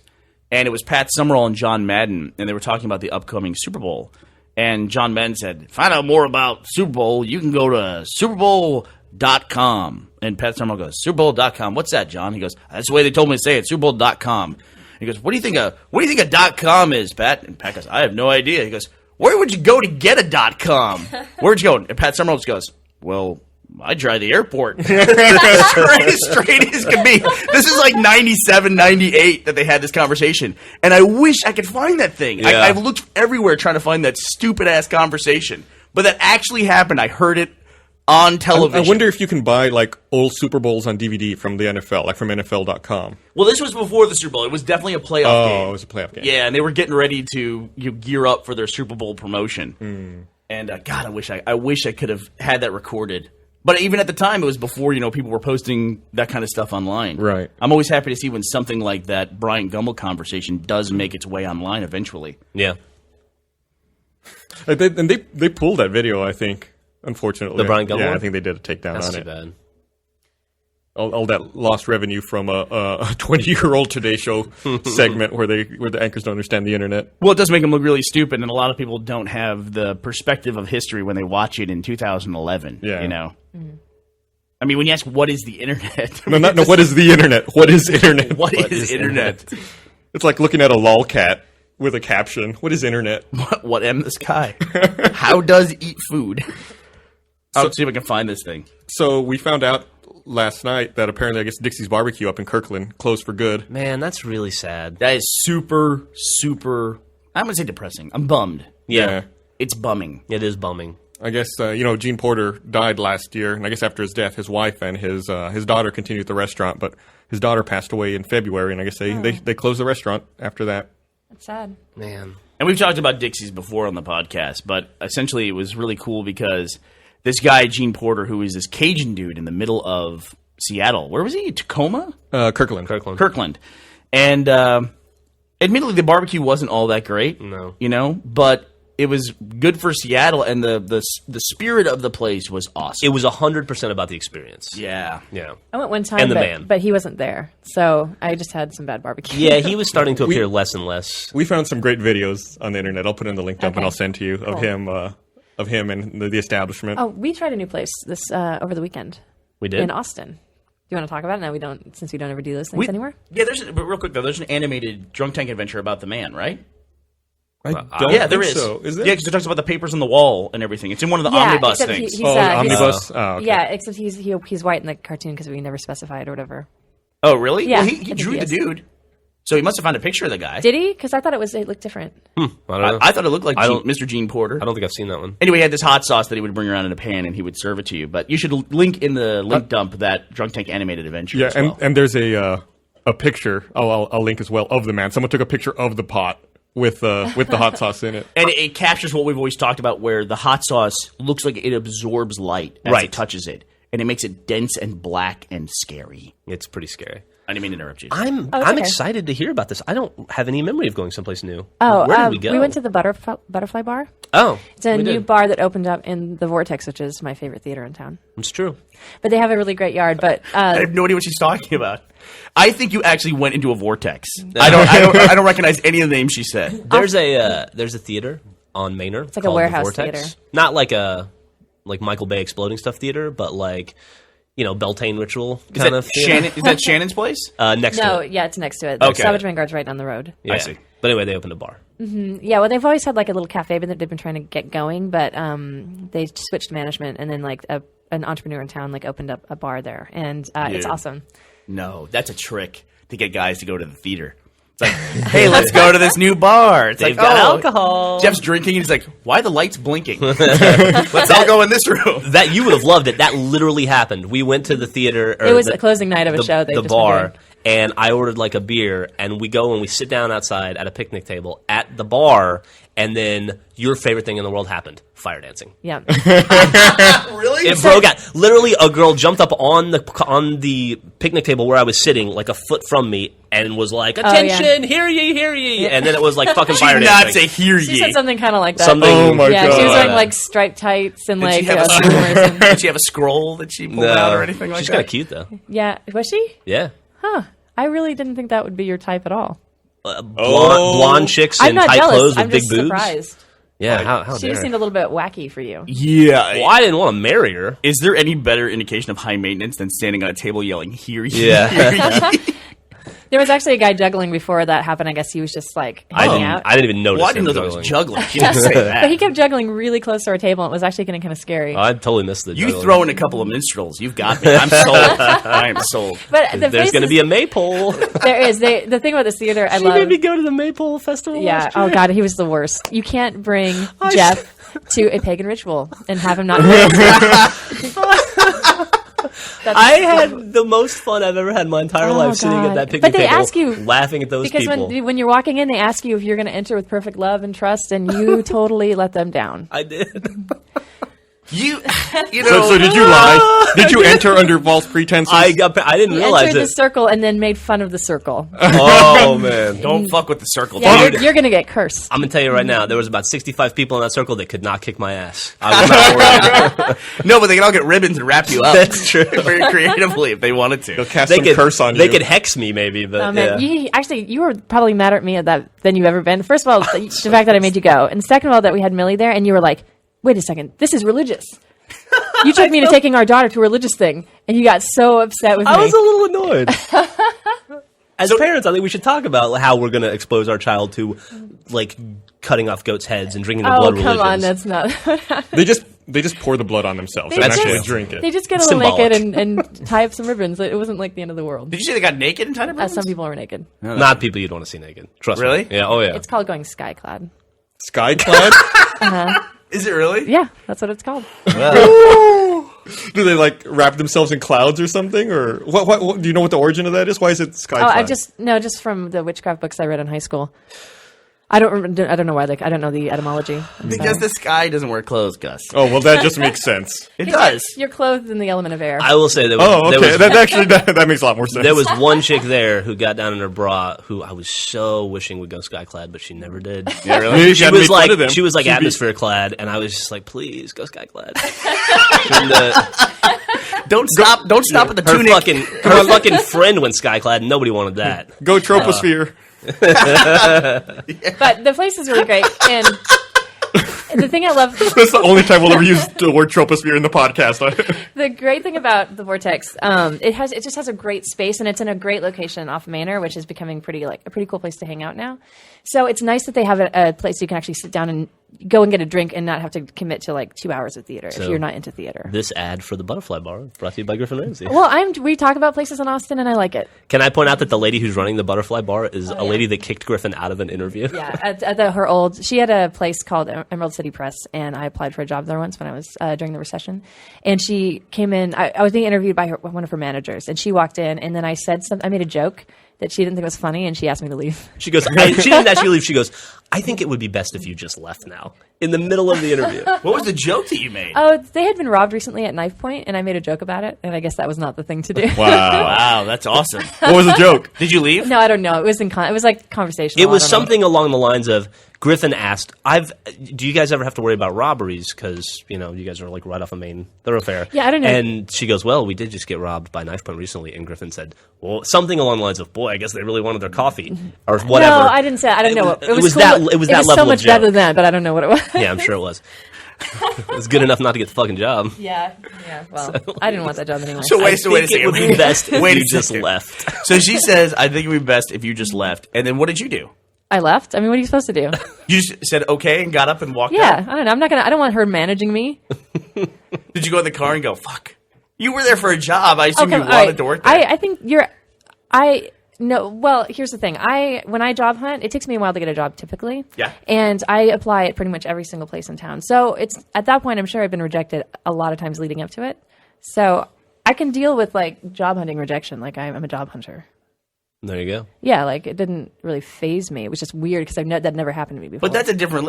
and it was Pat Summerall and John Madden, and they were talking about the upcoming Super Bowl. And John Madden said, find out more about Super Bowl, you can go to SuperBowl.com. And Pat Summerall goes, SuperBowl.com? What's that, John? He goes, that's the way they told me to say it, SuperBowl.com. He goes, what do you think a .com is, Pat? And Pat goes, I have no idea. He goes, where would you go to get a .com? Where'd you go? And Pat Summerall just goes, well, I tried the airport. straight as can be. This is like 97, 98 that they had this conversation. And I wish I could find that thing. Yeah. I've looked everywhere trying to find that stupid-ass conversation. But that actually happened. I heard it on television. I wonder if you can buy like old Super Bowls on DVD from the NFL, like from NFL.com. Well, this was before the Super Bowl. It was definitely a playoff game. Oh, it was a playoff game. Yeah, and they were getting ready to gear up for their Super Bowl promotion. And God, I wish I could have had that recorded. But even at the time, it was before people were posting that kind of stuff online. Right. I'm always happy to see when something like that Bryant Gumbel conversation does make its way online eventually. Yeah. And they pulled that video, I think, unfortunately. The Bryant Gumbel Yeah, one? I think they did a takedown That's on too it. bad. All that lost revenue from a 20-year-old Today Show segment where the anchors don't understand the internet. Well, it does make them look really stupid, and a lot of people don't have the perspective of history when they watch it in 2011. Yeah. I mean, when you ask what is the internet, No, what is the internet? What is internet? what is internet? It's like looking at a lolcat with a caption. What is internet? What am the sky? How does eat food? I'll see if I can find this thing. So we found out last night that apparently, I guess, Dixie's Barbecue up in Kirkland closed for good. Man, that's really sad. That is super, super. I'm gonna say depressing. I'm bummed. Yeah. It's bumming. It is bumming. I guess, Gene Porter died last year, and I guess after his death, his wife and his daughter continued the restaurant, but his daughter passed away in February, and I guess they closed the restaurant after that. That's sad. Man. And we've talked about Dixie's before on the podcast, but essentially it was really cool because this guy, Gene Porter, who is this Cajun dude in the middle of Seattle. Where was he? Tacoma? Kirkland. And admittedly, the barbecue wasn't all that great. No. But it was good for Seattle, and the spirit of the place was awesome. It was 100% about the experience. Yeah. Yeah. I went one time, And the man. but he wasn't there, so I just had some bad barbecue. Yeah, he was starting to appear less and less. We found some great videos on the internet. I'll put in the link dump and Okay. I'll send to you of him and the establishment. Oh, we tried a new place this over the weekend We did? in Austin. Do you want to talk about it? No, we don't, since we don't ever do those things anymore. Yeah, but real quick, though, there's an animated Drunk Tank adventure about the man, right? I Yeah, there think is. So. Is there? Yeah, because it talks about the papers on the wall and everything. It's in one of the Yeah, omnibus except things. he's, the omnibus? Okay. Yeah, except he's white in the cartoon because we never specified or whatever. Oh, really? Yeah, Well, I he think drew he the is. dude. So he must have found a picture of the guy. Did he? Because I thought it looked different. I don't know. I thought it looked like I don't- Mr. Gene Porter. I don't think I've seen that one. Anyway, he had this hot sauce that he would bring around in a pan and he would serve it to you. But you should link in the link dump that Drunk Tank animated adventure Yeah, as well. and there's a picture. I'll link as well of the man. Someone took a picture of the pot with the hot sauce in it. And it captures what we've always talked about, where the hot sauce looks like it absorbs light as Right. it touches it. And it makes it dense and black and scary. It's pretty scary. I didn't mean to interrupt you. I'm it's okay. excited to hear about this. I don't have any memory of going someplace new. Oh, Where did we go? We went to the butterfly bar. Oh, It's a we new did. bar that opened up in the Vortex, which is my favorite theater in town. It's true. But they have a really great yard. But I have no idea what she's talking about. I think you actually went into a vortex. I don't recognize any of the names she said. There's a theater on Manor. It's like a warehouse theater. Not like a Michael Bay exploding stuff theater, but like Beltane Ritual kind of theater. Is that Shannon's place? Next no, to it. yeah, it's next to it. Okay. The Savage Vanguard's right down the road. Yeah. I see. But anyway, they opened a bar. Yeah, well, they've always had like a little cafe that they've been trying to get going, but they switched management, and then like an entrepreneur in town like opened up a bar there, and it's Dude. awesome. No, that's a trick to get guys to go to the theater. It's like, hey, let's go to this new bar. It's They've like, got oh, alcohol. Jeff's drinking, and he's like, why are the lights blinking? Let's all go in this room. That you would have loved it. That literally happened. We went to the theater. Or It was a closing night of a show. The bar, and I ordered like a beer, and we go and we sit down outside at a picnic table at the bar, and then your favorite thing in the world happened: fire dancing. Yeah. Really? It broke out. Literally, a girl jumped up on the picnic table where I was sitting, like a foot from me, and was like, "Attention! Hear ye, hear ye!" And then it was like fucking fire Did not dancing. say hear She ye. said something kind of like that. Something. Oh my Yeah, god. she was wearing like striped tights and like she have a streamers and- Did she have a scroll that she pulled out or anything like she's that? kind of cute though. Yeah, was she? Yeah. I really didn't think that would be your type at all. Blonde chicks I'm in not tight jealous. clothes with I'm big just boobs. surprised. Yeah, how She dare just seemed a little bit wacky for you. Yeah. Well, I didn't want to marry her. Is there any better indication of high maintenance than standing on a table yelling, hear ye? Yeah. hear ye? There was actually a guy juggling before that happened. I guess he was just like I hanging didn't. out. I didn't even notice. Well, I didn't know him there was juggling. juggling. She didn't say that. But he kept juggling really close to our table, and it was actually getting kind of scary. I totally missed the. You juggling. throw in a couple of minstrels, you've got me. I'm sold. I am sold. But the There's going to be a maypole. there is. The thing about this theater, I She love. made me go to the maypole festival. Yeah. last year. Oh God, he was the worst. You can't bring Jeff to a pagan ritual and have him not. I had the most fun I've ever had in my entire Oh, life sitting at God. that picnic But they table, ask you- laughing at those Because people. when you're walking in, they ask you if you're going to enter with perfect love and trust, and you totally let them down. I did. You know. So did you lie? Did you enter under false pretenses? I didn't You realize entered the it. circle and then made fun of the circle. Oh man. Don't fuck with the circle. Yeah, dude. you're going to get cursed. I'm gonna tell you right now, there was about 65 people in that circle that could not kick my ass. I was not worried. No, but they can all get ribbons and wrap you up. That's true. Very creatively if they wanted to. They'll cast They some could curse on They you. could hex me maybe, but Oh, man. yeah. You were probably madder at me at that than you've ever been. First of all, the fact that I made you go, and second of all, that we had Millie there, and you were like, "Wait a second, this is religious." You took me to taking our daughter to a religious thing, and you got so upset with me. I was a little annoyed. As parents, I think we should talk about how we're going to expose our child to, like, cutting off goats' heads and drinking the blood come on, religions. that's not. They just pour the blood on themselves and They actually just- drink it. They just get a It's little symbolic. naked and tie up some ribbons. It wasn't like the end of the world. Did you say they got naked and tied up ribbons? Some people are naked. Not people you'd want to see naked. Trust Really? me. Yeah. Oh yeah. It's called going skyclad. Skyclad? Is it really? Yeah, that's what it's called. Do they like wrap themselves in clouds or something? Or what? Do you know what the origin of that is? Why is it skyclad? Oh, just from the witchcraft books I read in high school. I don't know why I don't know the etymology. I'm Because sorry. this guy doesn't wear clothes, Gus. Oh well, that just makes sense. It does. You're clothed in the element of air. I will say there was. Oh, there okay. was- That actually that makes a lot more sense. There was one chick there who got down in her bra who I was so wishing would go skyclad, but she never did. Yeah, really? Maybe She hadn't was made fun like of them. she was like She'd be- atmosphere clad, and I was just like, please go skyclad. And, Don't stop at the her tunic. fucking friend went skyclad, and nobody wanted that. Go troposphere. But the place is really great, and the thing I love, That's the only time we'll ever use the word troposphere in the podcast. the great thing about the Vortex, it just has a great space, and it's in a great location off Manor, which is becoming a pretty cool place to hang out now. So it's nice that they have a place you can actually sit down and go and get a drink and not have to commit to like 2 hours of theater if you're not into theater. This ad for the Butterfly Bar brought to you by Griffin Ramsey. Well, we talk about places in Austin, and I like it. Can I point out that the lady who's running the Butterfly Bar is a lady that kicked Griffin out of an interview? Yeah, she had a place called Emerald City Press, and I applied for a job there once when I was during the recession. And she came in. I was being interviewed by one of her managers, and she walked in, and then I made a joke that she didn't think was funny, and she asked me to leave. She goes, she didn't actually leave. She goes, I think it would be best if you just left now in the middle of the interview. What was the joke that you made? Oh, they had been robbed recently at Knife Point, and I made a joke about it, and I guess that was not the thing to do. Wow, that's awesome. What was the joke? Did you leave? No, I don't know. It was it was like conversational. It was I don't know. something along the lines of Griffin asked, do you guys ever have to worry about robberies? Because, you guys are like right off a main thoroughfare. Yeah, I don't know. And she goes, well, we did just get robbed by Knife Point recently. And Griffin said, well, something along the lines of, boy, I guess they really wanted their coffee. Or whatever. No, I didn't say that. I don't know. It was that cool. It was that so level much of joke. better than that, but I don't know what it was. Yeah, I'm sure it was. It was good enough not to get the fucking job. Yeah. Well, I didn't want that job anyway. So wait a Think second. it would be best if Wait a you just second. left. So she says, I think it would be best if you just left. And then what did you do? I left. I mean, what are you supposed to do? You just said okay and got up and walked Yeah, out? I don't know. I don't want her managing me. Did you go in the car and go, fuck? You were there for a job. I assume you all wanted right. to work there. I think no. Well, here's the thing. When I job hunt, it takes me a while to get a job typically. Yeah. And I apply at pretty much every single place in town. So it's at that point, I'm sure I've been rejected a lot of times leading up to it. So I can deal with like job hunting rejection. Like I'm a job hunter. There you go. Yeah, like it didn't really phase me. It was just weird because that never happened to me before. But that's a different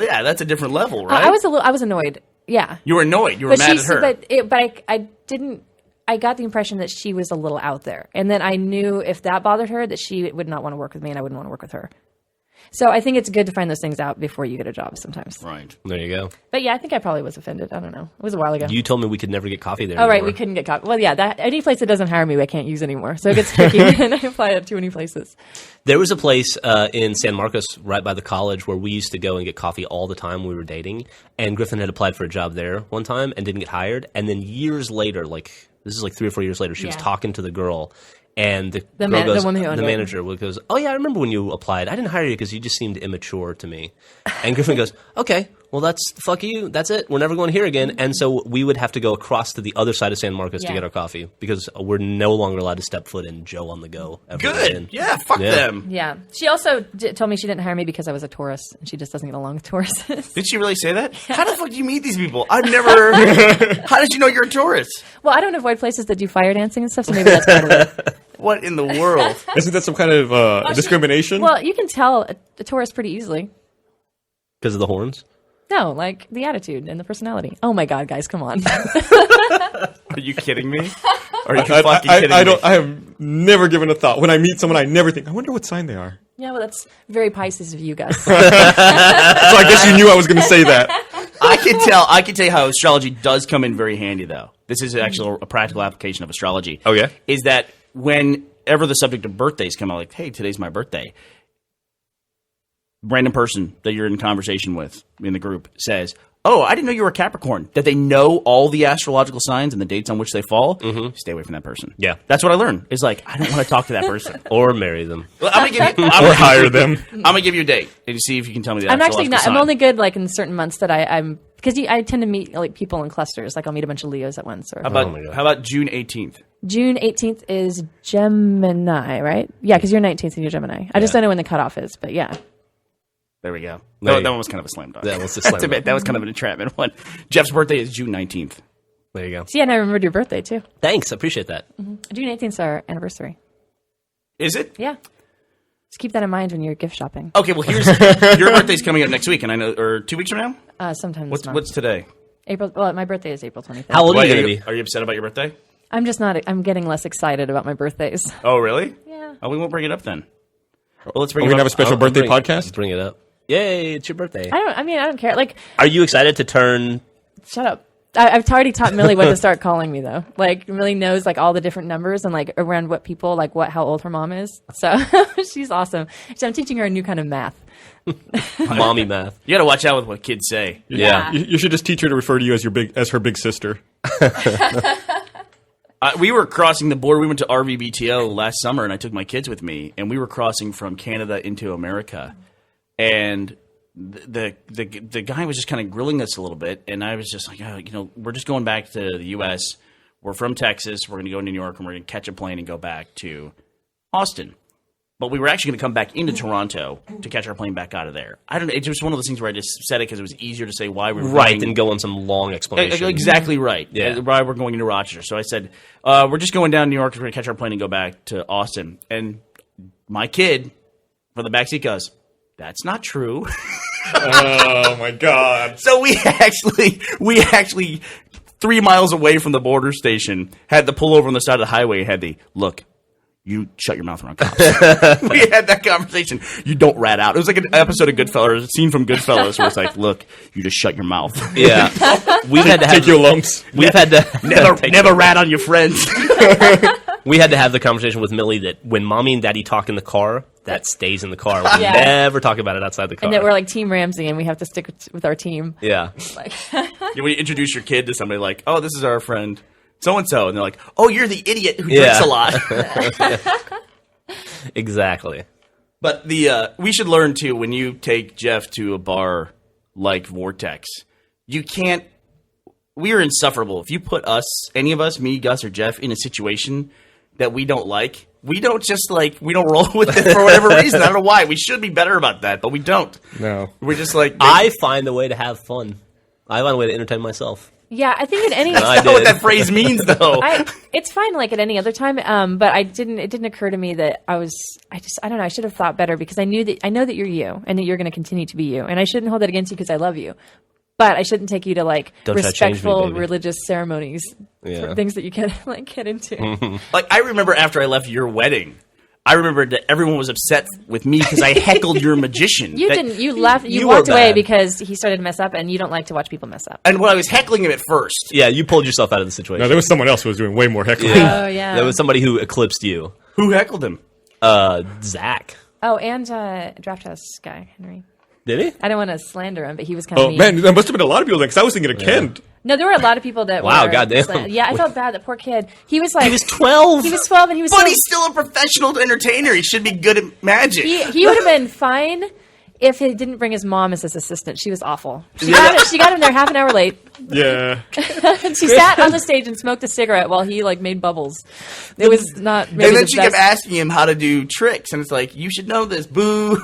level, right? I was annoyed. Yeah. You were annoyed. You were mad at her. But I didn't. I got the impression that she was a little out there, and then I knew if that bothered her, that she would not want to work with me, and I wouldn't want to work with her. So I think it's good to find those things out before you get a job sometimes. Right. There you go. But yeah, I think I probably was offended. I don't know. It was a while ago. You told me we could never get coffee there Oh, right. anymore. We couldn't get coffee. Well, yeah, any place that doesn't hire me, I can't use anymore. So it gets tricky, and I apply at too many places. There was a place in San Marcos right by the college where we used to go and get coffee all the time when we were dating. And Griffin had applied for a job there one time and didn't get hired. And then years later, this is like 3 or 4 years later, she was Yeah. talking to the girl. And the The girl goes, woman who owned the it. manager goes, oh, yeah, I remember when you applied. I didn't hire you because you just seemed immature to me. And Griffin goes, okay, well, fuck you. That's it. We're never going here again. And so we would have to go across to the other side of San Marcos to Yeah. get our coffee because we're no longer allowed to step foot in Joe on the go. Ever Good. again. Yeah, fuck Yeah. them. Yeah. She also told me she didn't hire me because I was a tourist, and she just doesn't get along with tourists. Did she really say that? How the fuck do you meet these people? I've never... How did you know you're a tourist? Well, I don't avoid places that do fire dancing and stuff, so maybe that's part of it. What in the world? Isn't that some kind of discrimination? Well, you can tell a tourist pretty easily. Because of the horns? No, like the attitude and the personality. Oh my God, guys, come on. Are you kidding me? Are you fucking kidding me? I have never given a thought. When I meet someone, I never think, I wonder what sign they are. Yeah, well, that's very Pisces of you guys. So I guess you knew I was going to say that. I can tell you how astrology does come in very handy, though. This is actually a practical application of astrology. Oh, yeah? Is that whenever the subject of birthdays come out, like, hey, today's my birthday, random person that you're in conversation with in the group says, oh, I didn't know you were a Capricorn. That they know all the astrological signs and the dates on which they fall. Mm-hmm. Stay away from that person. Yeah. That's what I learned. It's like, I don't want to talk to that person. Or marry them. Well, I'm gonna give you, Or hire them. I'm gonna give you a date and see if you can tell me the I'm actually astrological not. sign. I'm only good like in certain months that I'm because I tend to meet like people in clusters. Like I'll meet a bunch of Leos at once. Or How Oh my God. about June 18th? June 18th is Gemini, right? Yeah, because you're 19th and you're Gemini. I just don't know when the cutoff is, but yeah. There we go. There you That go. one was kind of a slam dunk. That was a slam That's a bit- dunk. That was kind of an entrapment one. Jeff's birthday is June 19th. There you go. See, and I remembered your birthday too. Thanks. I appreciate that. June 18th is our anniversary. Is it? Yeah. Just keep that in mind when you're gift shopping. Okay, well, here's your birthday's coming up next week, and I know, or 2 weeks from now. Sometime this month. What's today? April? Well, my birthday is April 25th. How old Why, are you going to be? Are you upset about your birthday? I'm just not. I'm getting less excited about my birthdays. Oh, really? Yeah. Oh, we won't bring it up then. Well, let's bring Are it we going to have up. a special birthday podcast? Bring it up. Yay, it's your birthday. I don't care. Like, Are you excited to turn... shut up. I've already taught Millie what to start calling me though. Like Millie knows like all the different numbers and like around what people like how old her mom is. So she's awesome. So I'm teaching her a new kind of math. mommy math? You got to watch out with what kids say. Yeah. You should just teach her to refer to you as her big sister. We were crossing the border. We went to RVBTO last summer, and I took my kids with me, and we were crossing from Canada into America. And the guy was just kind of grilling us a little bit, and I was just like, oh, we're just going back to the U.S. We're from Texas. We're going to go to New York, and we're going to catch a plane and go back to Austin. But we were actually going to come back into Toronto to catch our plane back out of there. I don't know. It's just one of those things where I just said it because it was easier to say why we were Right, going. and go on some long explanation. Exactly right. Yeah. Why we're going into Rochester. So I said, we're just going down to New York. We're going to catch our plane and go back to Austin. And my kid from the backseat goes, that's not true. Oh, my God. So we actually 3 miles away from the border station had the pull over on the side of the highway and had the, look, You shut your mouth around cops. We had that conversation. You don't rat out. It was like an episode of Goodfellas, a scene from Goodfellas where it's like, look, you just shut your mouth. Yeah, we've had to have Take your lumps. we've had to Never rat on your friends. we had to have the conversation with Millie that when mommy and daddy talk in the car, that stays in the car. We Yeah. never talk about it outside the car. And that we're like Team Ramsey, and we have to stick with our team. yeah. When you introduce your kid to somebody like, oh, this is our friend so-and-so, and they're like, oh, you're the idiot who Yeah. drinks a lot. Exactly. But we should learn, too, when you take Jeff to a bar like Vortex, you can't – we are insufferable. If you put us, any of us, me, Gus, or Jeff, in a situation that we don't like, we don't just like – we don't roll with it for whatever reason. I don't know why. We should be better about that, but we don't. No. We're just like – I find a way to have fun. I find a way to entertain myself. Yeah, I think at any I I don't know what did. that phrase means, though. it's fine like at any other time, but it didn't occur to me that I don't know, I should have thought better because I know that you're you and that you're going to continue to be you, and I shouldn't hold that against you because I love you. But I shouldn't take you to like Don't try to change me, respectful baby. religious ceremonies Yeah. for things that you can like get into. Like, I remember after I left your wedding, I remembered that everyone was upset with me because I heckled your magician. You That- didn't. You left. You You walked were away bad. because he started to mess up, and you don't like to watch people mess up. And when I was heckling him at first, Yeah, you pulled yourself out of the situation. No, there was someone else who was doing way more heckling. Oh yeah. There was somebody who eclipsed you. who heckled him? Zach. Oh, and Draft House guy Henry. Did he? I don't want to slander him, but he was kind of Oh, mean. man, there must have been a lot of people then, because I was thinking of Ken. No, there were a lot of people that Wow, were. goddamn. Yeah, I felt bad. That poor kid. He was like. He was 12. He was 12, and he was. But so, he's still a professional entertainer. He should be good at magic. He would have been fine if he didn't bring his mom as his assistant. She was awful. She got him there half an hour late. Yeah. And she sat on the stage and smoked a cigarette while he like made bubbles. It was not. Maybe And then the she kept best. asking him how to do tricks, and it's like, you should know this. Boo.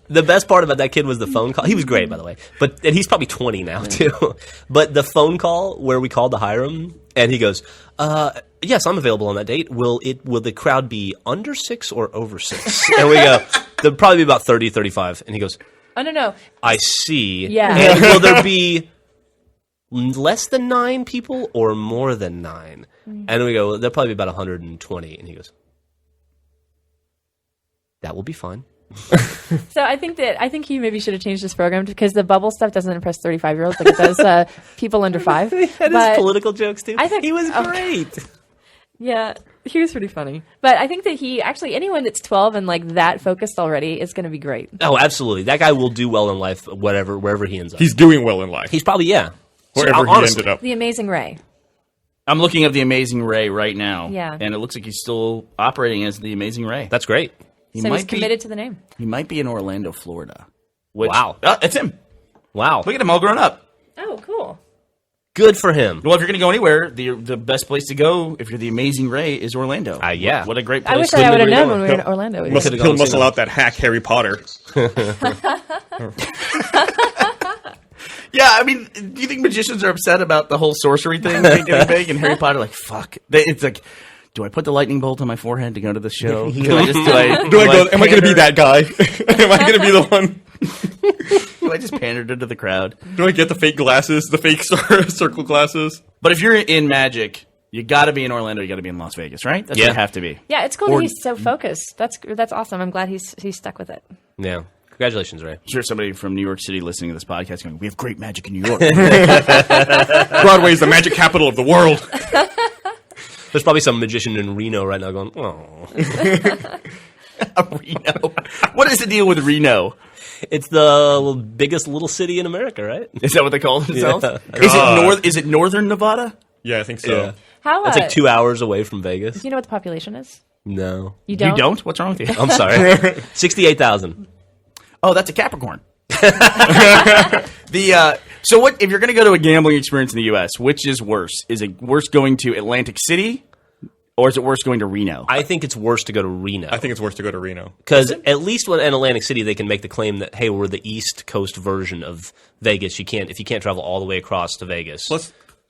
The best part about that kid was the phone call. He was great, by the way. And he's probably 20 now, too. But the phone call where we called to hire him, and he goes, yes, I'm available on that date. Will the crowd be under 6 or over 6? And we go, there'll probably be about 30, 35. And he goes, Oh no. I see. Yeah. And will there be less than 9 people or more than 9? And we go, there'll probably be about 120. And he goes, that will be fine. So I think he maybe should have changed his program because the bubble stuff doesn't impress 35-year-olds like it does people under 5. He had But- his political jokes, too. I think- he was oh. great. Yeah, he was pretty funny. But I think that anyone that's 12 and like that focused already is going to be great. Oh, absolutely. That guy will do well in life, wherever he ends up. He's doing well in life. He's probably, yeah. Wherever he honestly, ended up. The Amazing Ray. I'm looking at the Amazing Ray right now. Yeah. And it looks like he's still operating as the Amazing Ray. That's great. He So he's might be- committed to the name. He might be in Orlando, Florida. Which, Wow. It's him. Wow. Look at him all grown up. Oh, cool. Good for him. Well, if you're going to go anywhere, the best place to go if you're the Amazing Ray is Orlando. Yeah. What a great place. I wish couldn't I would have agree known more. when we were in Orlando. could've gone He'll and muscle seen out that hack Harry Potter. Yeah, I mean, do you think magicians are upset about the whole sorcery thing getting big? And Harry Potter, like, fuck. It's like, do I put the lightning bolt on my forehead to go to the show? Can I just, Do I go? Am I going to be that guy? Am I going to be the one? Do I just pander to the crowd? Do I get the fake glasses, the fake circle glasses? But if you're in magic, you got to be in Orlando. You got to be in Las Vegas, right? That's Yeah. where you have to be. Yeah, it's cool Or- that he's so focused. That's awesome. I'm glad he's stuck with it. Yeah. Congratulations, Ray. I'm sure somebody from New York City listening to this podcast going, we have great magic in New York. Broadway is the magic capital of the world. There's probably some magician in Reno right now going, oh. Reno. What is the deal with Reno? It's the biggest little city in America, right? Is that what they call themselves? Yeah. Is it northern Nevada? Yeah, I think so. Yeah. How? It's like 2 hours away from Vegas. Do you know what the population is? No. You don't. You don't? What's wrong with you? I'm sorry. 68,000. Oh, that's a Capricorn. So what if you're going to go to a gambling experience in the U.S., which is worse? Is it worse going to Atlantic City or is it worse going to Reno? I think it's worse to go to Reno. I think it's worse to go to Reno. Because at least when in Atlantic City, they can make the claim that, hey, we're the East Coast version of Vegas. If you can't travel all the way across to Vegas.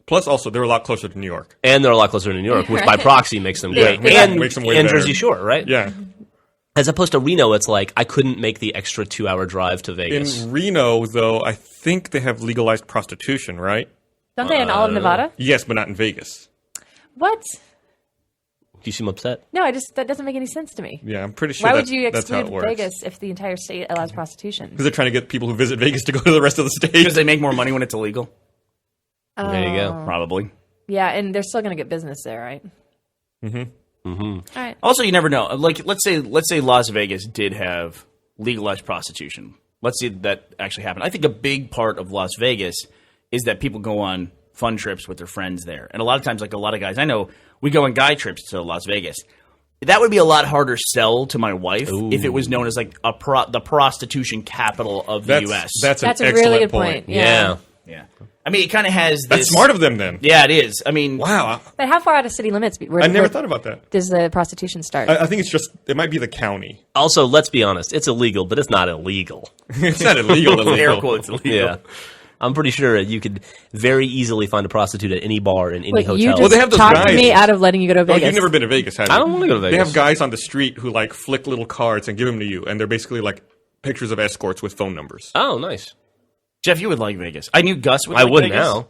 Plus, also, they're a lot closer to New York. And they're a lot closer to New York, which by proxy makes them great. Yeah, and makes them way and better. Jersey Shore, right? Yeah. As opposed to Reno, it's like, I couldn't make the extra 2-hour drive to Vegas. In Reno, though, I think they have legalized prostitution, right? Don't they in all of Nevada? Yes, but not in Vegas. What? you seem upset? No, that doesn't make any sense to me. Yeah, I'm pretty sure Why would you that's how exclude it works. Vegas if the entire state allows prostitution? Because they're trying to get people who visit Vegas to go to the rest of the state. Because they make more money when it's illegal. There you go. Probably. Yeah, and they're still going to get business there, right? All right. Also, you never know. Like, let's say Las Vegas did have legalized prostitution. Let's see that actually happened. I think a big part of Las Vegas is that people go on fun trips with their friends there. And a lot of times, like a lot of guys I know, we go on guy trips to Las Vegas. That would be a lot harder sell to my wife if it was known as like the prostitution capital of the U.S. That's an That's a excellent really good point. point. Yeah. Yeah. I mean, it kind of has this... That's smart of them then. Yeah, it is. I mean... Wow. But how far out of city limits? I never thought about that. Does the prostitution start? I think it might be the county. Also, let's be honest. It's illegal, but it's not illegal. It's not illegal. Air quotes illegal. Yeah. I'm pretty sure you could very easily find a prostitute at any bar in any Look, hotel. you just Well, they have those talked guys. me out of letting you go to Oh, Vegas. you've never been to Vegas, have you? I don't wanna go to They Vegas. have guys on the street who like flick little cards and give them to you, and they're basically like pictures of escorts with phone numbers. Oh, nice. Jeff, you would like Vegas. I knew Gus would I like would Vegas. now.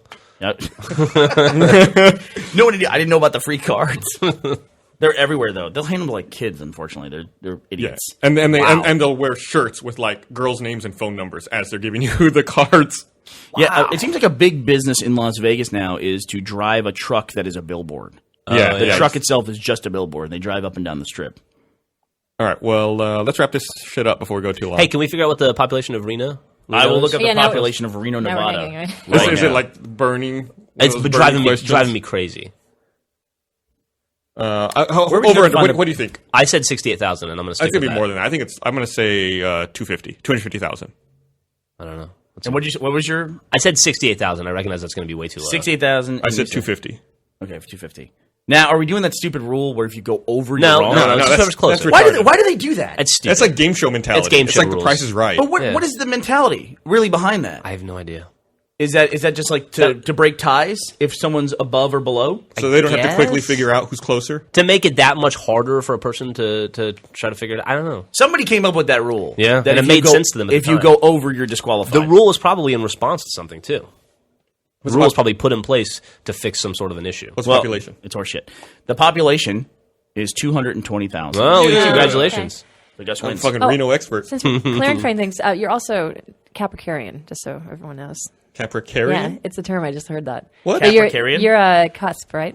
No one did. I didn't know about the free cards. They're everywhere, though. They'll hand them to, like, kids, unfortunately. They're idiots. Yes, and they Wow. and they'll wear shirts with like girls' names and phone numbers as they're giving you the cards. Yeah, it seems like a big business in Las Vegas now is to drive a truck that is a billboard. Yeah, The yeah. truck itself is just a billboard. They drive up and down the strip. All right, well, let's wrap this shit up before we go too long. Hey, can we figure out what the population of Reno? I will look up Yeah, the now- population of Reno, now we're Nevada. hanging, right? is now. it like burning? It's one of those driving burning driving me crazy. Where would you over under, find what do you think? I said 68,000, and I'm going to I stick think it'd with be that. more than that. I think I'm going to say 250,000. I don't know. And what was your I said 68,000. I recognize that's going to be way too low. 68,000? I said 250. Okay, for 250. Now, are we doing that stupid rule where if you go over, No, you're wrong? no, that's- whoever's closer. that's Why do they do that? That's stupid. That's like game show mentality. It's game show like rules. The Price is Right. But what Yeah. is the mentality really behind that? I have no idea. Is that just like to break ties if someone's above or below? So they don't have to quickly guess. figure out who's closer. To make it that much harder for a person to try to figure it out, I don't know. Somebody came up with that rule. Yeah, that and if it you made go- sense to them at the If you time. go over, you're disqualified. The rule is probably in response to something, too. The rule is probably put in place to fix some sort of an issue. What's the population? It's horseshit. The population is 220,000. Well, Yeah. congratulations. So Gus I'm a wins. fucking Oh. Reno expert. Since we're clarifying things, you're also Capricorn, just so everyone knows. Capricorn? Yeah, it's a term. I just heard that. What? But Capricorn? You're a cusp, right?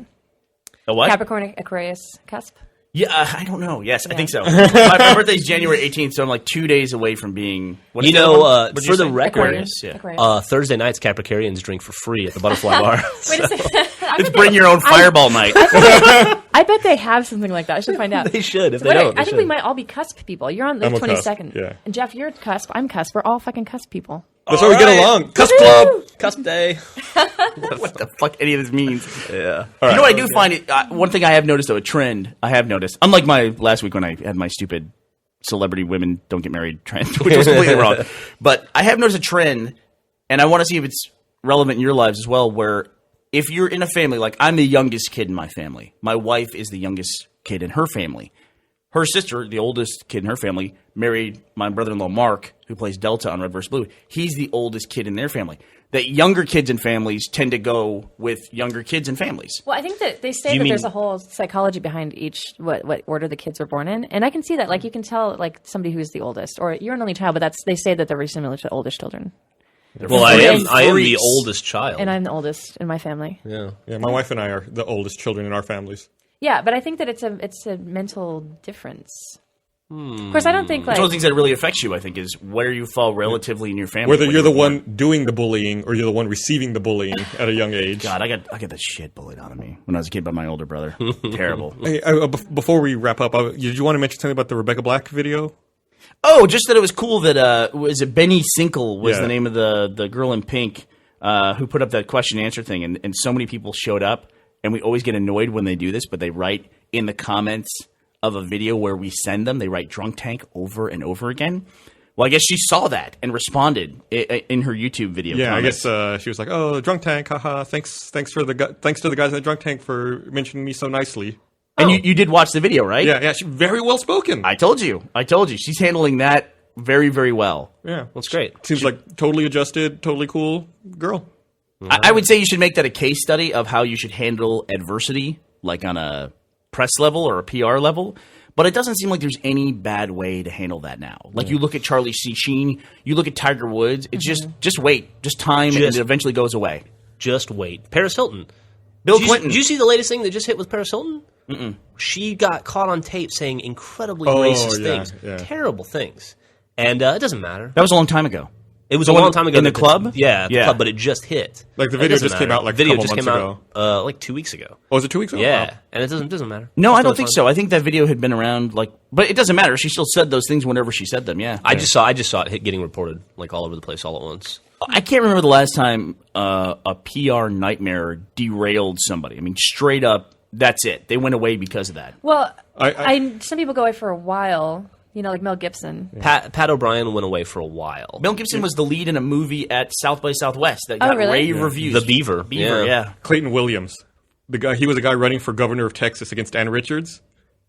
A what? Capricorn, Aquarius, cusp. Yeah, I don't know. Yes, I think so. My birthday's January 18th, so I'm like 2 days away from being. What is You the other know, one? What'd you for the say? record, Aquarius, yeah. Aquarius. Thursday nights Capricornians drink for free at the Butterfly Bar. Wait a second. It's bring your own fireball night. I bet they have something like that. I should find out. They should. If they Wait, don't, they I think should. we might all be cusp people. You're on the I'm a cusp, 22nd. yeah. And Jeff, you're cusp. I'm cusp. We're all fucking cusp people. That's why we get Alright. along. Cusp Club. Cusp Day. What the fuck any of this means? Yeah. You know what I do find it? One thing I have noticed, though, a trend I have noticed, unlike my last week when I had my stupid celebrity women don't get married trend, which was completely wrong. But I have noticed a trend, and I want to see if it's relevant in your lives as well, where if you're in a family, like I'm the youngest kid in my family, my wife is the youngest kid in her family. Her sister, the oldest kid in her family, married my brother-in-law Mark, who plays Delta on Red vs. Blue. He's the oldest kid in their family. That younger kids in families tend to go with younger kids in families. Well, I think that they say You that mean- there's a whole psychology behind each what order the kids were born in, and I can see that. Like you can tell, like somebody who's the oldest, or you're an only child, but they say that they're very similar to oldest children. Well, I am the Freaks. oldest child. And I'm the oldest in my family. yeah. Yeah, my wife and I are the oldest children in our families. Yeah, but I think that it's a mental difference. Of course, I don't think It's like one of the things that really affects you, I think, is where you fall relatively in your family. Whether when you're the born. one doing the bullying or you're the one receiving the bullying at a young age. God, I got the shit bullied out of me when I was a kid by my older brother. Terrible. Hey, before we wrap up, did you want to mention something about the Rebecca Black video? Oh, just that it was cool that was it Benny Sinkle was Yeah. the name of the girl in pink who put up that question and answer thing, and so many people showed up, and we always get annoyed when they do this, but they write in the comments of a video where we send them, they write drunk tank over and over again. Well, I guess she saw that and responded in her YouTube video. Yeah, comments. I guess she was like, "Oh, drunk tank, haha! Thanks to the guys in the drunk tank for mentioning me so nicely." And you did watch the video, right? Yeah, she's very well spoken. I told you. She's handling that very, very well. Yeah, That's great. seems like totally adjusted, totally cool girl. I would say you should make that a case study of how you should handle adversity, like on a press level or a PR level. But it doesn't seem like there's any bad way to handle that now. Like you look at Charlie Sheen, you look at Tiger Woods. It's just wait, just time, and it eventually goes away. Just wait. Paris Hilton. Bill Clinton. Did you see the latest thing that just hit with Paris Hilton? Mm-mm. She got caught on tape saying incredibly racist things, terrible things, and it doesn't matter. That was a long time ago. It was a long time ago in the club. Yeah, the club, but it just hit. Like the video just came out like video a couple just months came ago. out like 2 weeks ago. Oh, was it 2 weeks ago? Yeah, Oh. and it doesn't matter. No, It's I don't totally think fine. so. I think that video had been around, but it doesn't matter. She still said those things whenever she said them. Yeah, I just saw it getting reported like all over the place all at once. I can't remember the last time a PR nightmare derailed somebody. I mean, straight up, that's it. They went away because of that. Well, I- some people go away for a while. You know, like Mel Gibson. Pat O'Brien went away for a while. Mel Gibson was the lead in a movie at South by Southwest that got really? rave reviews. The Beaver. Yeah. Clayton Williams, he was a guy running for governor of Texas against Ann Richards.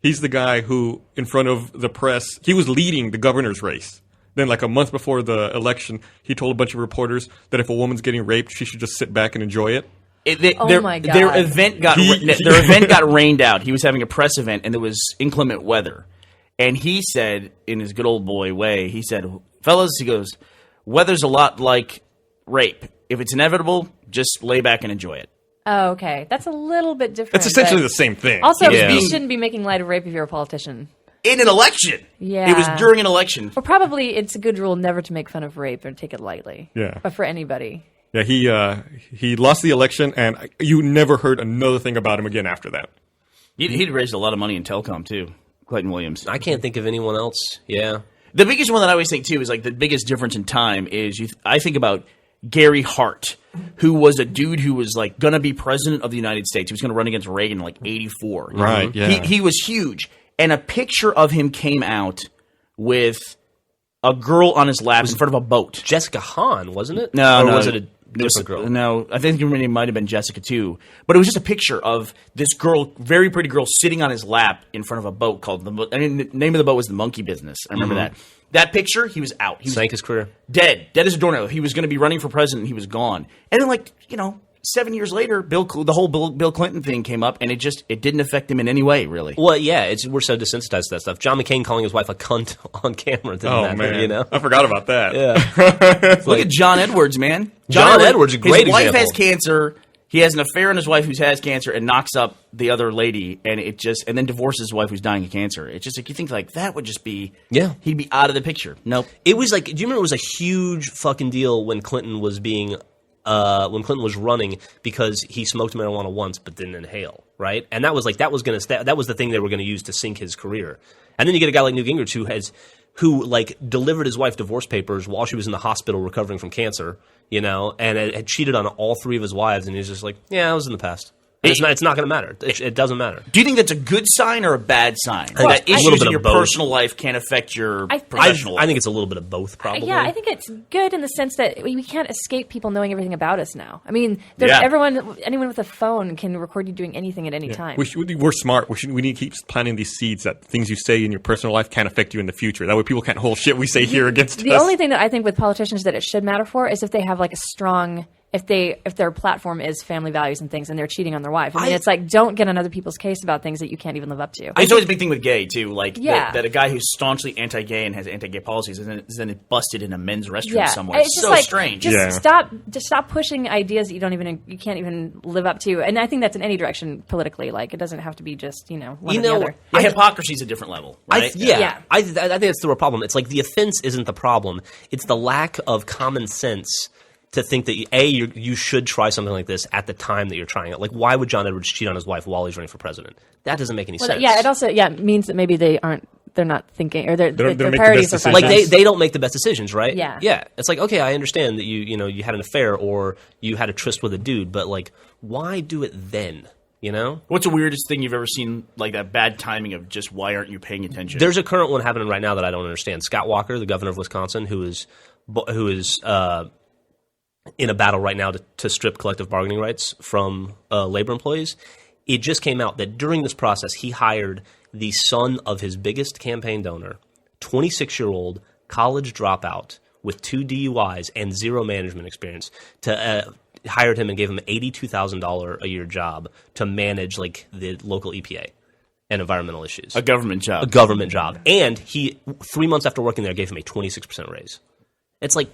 He's the guy who, in front of the press, he was leading the governor's race. Then, like a month before the election, he told a bunch of reporters that if a woman's getting raped, she should just sit back and enjoy it. My God. Their event got rained out. He was having a press event, and there was inclement weather. And he said, in his good old boy way, he said, "Fellas," he goes, "weather's a lot like rape. If it's inevitable, just lay back and enjoy it." Oh, okay. That's a little bit different. That's essentially but the same thing. Also, Yeah. you shouldn't be making light of rape if you're a politician. In an election. Yeah. It was during an election. Or probably it's a good rule never to make fun of rape or take it lightly. Yeah. But for anybody. Yeah, he lost the election, and you never heard another thing about him again after that. He'd raised a lot of money in telecom, too, Clayton Williams. I can't think of anyone else. Yeah. The biggest one that I always think, too, is like the biggest difference in time is I think about Gary Hart, who was a dude who was like going to be president of the United States. He was going to run against Reagan in like 84. Right, yeah. He was huge. And a picture of him came out with a girl on his lap in front of a boat. Jessica Hahn, wasn't it? No, or no. was it a different girl? No, I think her name might have been Jessica too. But it was just a picture of this girl, very pretty girl, sitting on his lap in front of a boat called the name of the boat was the Monkey Business. I remember that. That picture, he was out. He was Sank his career. dead as a doornail. He was going to be running for president. He was gone. And then, 7 years later, the whole Bill Clinton thing came up, and it didn't affect him in any way, really. Well, yeah, we're so desensitized to that stuff. John McCain calling his wife a cunt on camera didn't Oh, matter, man. you know? I forgot about that. Yeah. Look at John Edwards, man. John Edwards, a great His wife example. has cancer. He has an affair on his wife who has cancer and knocks up the other lady, and then divorces his wife who's dying of cancer. It's just like you think like that would just be he'd be out of the picture. Nope. It was like, do you remember it was a huge fucking deal when Clinton was running because he smoked marijuana once but didn't inhale, right? And that was the thing they were going to use to sink his career. And then you get a guy like Newt Gingrich who delivered his wife divorce papers while she was in the hospital recovering from cancer, and had cheated on all three of his wives, and he's just like, yeah, it was in the past. And it's not going to matter. It doesn't matter. Do you think that's a good sign or a bad sign? Well, that a little issues bit in of your both. personal life can't affect your professional life? I think it's a little bit of both, probably. Yeah, I think it's good in the sense that we can't escape people knowing everything about us now. I mean, anyone with a phone can record you doing anything at any time. We're smart. We need to keep planting these seeds that things you say in your personal life can't affect you in the future. That way people can't hold shit we say here against us. The only thing that I think with politicians that it should matter for is if they have like a strong... If their platform is family values and things, and they're cheating on their wife, I mean, it's like don't get on other people's case about things that you can't even live up to. It's always a big thing with gay too, that a guy who's staunchly anti-gay and has anti-gay policies is then busted in a men's restroom somewhere. It's It's just so like, strange. Just stop pushing ideas that you can't even live up to, and I think that's in any direction politically. Like it doesn't have to be just one or the other. Yeah, hypocrisy's a different level, right? I think that's the real problem. It's like the offense isn't the problem; it's the lack of common sense to think that you should try something like this at the time that you're trying it. Like, why would John Edwards cheat on his wife while he's running for president? That doesn't make any sense. Yeah, it also means that maybe they're not thinking, or their make the priorities best are decisions. Like they don't make the best decisions, right? Yeah. It's like, okay, I understand that you had an affair or you had a tryst with a dude, but like, why do it then? You know? What's the weirdest thing you've ever seen, like that bad timing of just why aren't you paying attention? There's a current one happening right now that I don't understand. Scott Walker, the governor of Wisconsin, who is in a battle right now to strip collective bargaining rights from labor employees. It just came out that during this process, he hired the son of his biggest campaign donor, 26-year-old college dropout with 2 DUIs and 0 management experience, hired him and gave him $82,000 a year job to manage like the local EPA. and environmental issues. A government job. A government job. And he, 3 months after working there, gave him a 26% raise. It's like,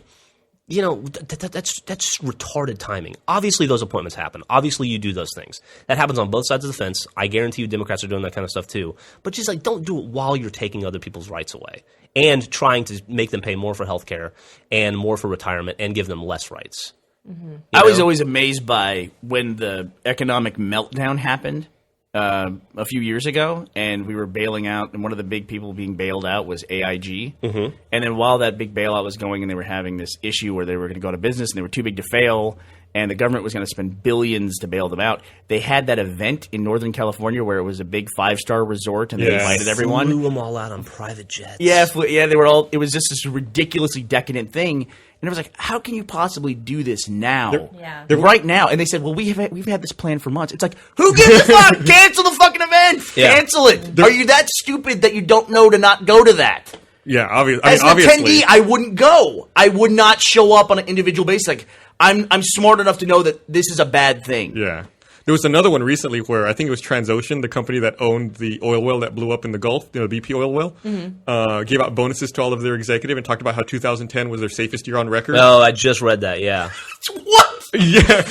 you know, that's retarded timing. Obviously, those appointments happen. Obviously, you do those things. That happens on both sides of the fence. I guarantee you Democrats are doing that kind of stuff too. But just like, don't do it while you're taking other people's rights away and trying to make them pay more for health care and more for retirement and give them less rights. Mm-hmm. I was always amazed by when the economic meltdown happened a few years ago, and we were bailing out, and one of the big people being bailed out was AIG. Mm-hmm. And then while that big bailout was going, and they were having this issue where they were going to go to business, and they were too big to fail, and the government was going to spend billions to bail them out, they had that event in Northern California where it was a big 5-star resort, and they invited everyone. Flew them all out on private jets. Yeah, they were all. It was just this ridiculously decadent thing, and it was like, how can you possibly do this now? Right now. And they said, well, we've had this plan for months. It's like, who gives a fuck? Cancel the fucking event. Yeah. Cancel it. Are you that stupid that you don't know to not go to that? Yeah, As an obviously. attendee, I wouldn't go. I would not show up on an individual basis. Like, I'm smart enough to know that this is a bad thing. Yeah. There was another one recently where I think it was Transocean, the company that owned the oil well that blew up in the Gulf, the BP oil well, gave out bonuses to all of their executive and talked about how 2010 was their safest year on record. Oh, I just read that, yeah. What? Yeah.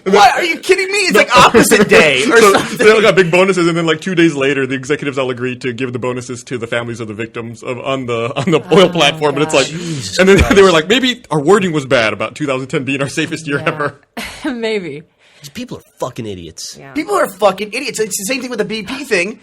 What? Are you kidding me? It's like opposite day or something. They all got big bonuses, and then like 2 days later, the executives all agreed to give the bonuses to the families of the victims on the oil platform. And it's like, Jesus and then Christ. they were like, maybe our wording was bad about 2010 being our safest year ever. Maybe. These people are fucking idiots. Yeah. People are fucking idiots. It's the same thing with the BP thing.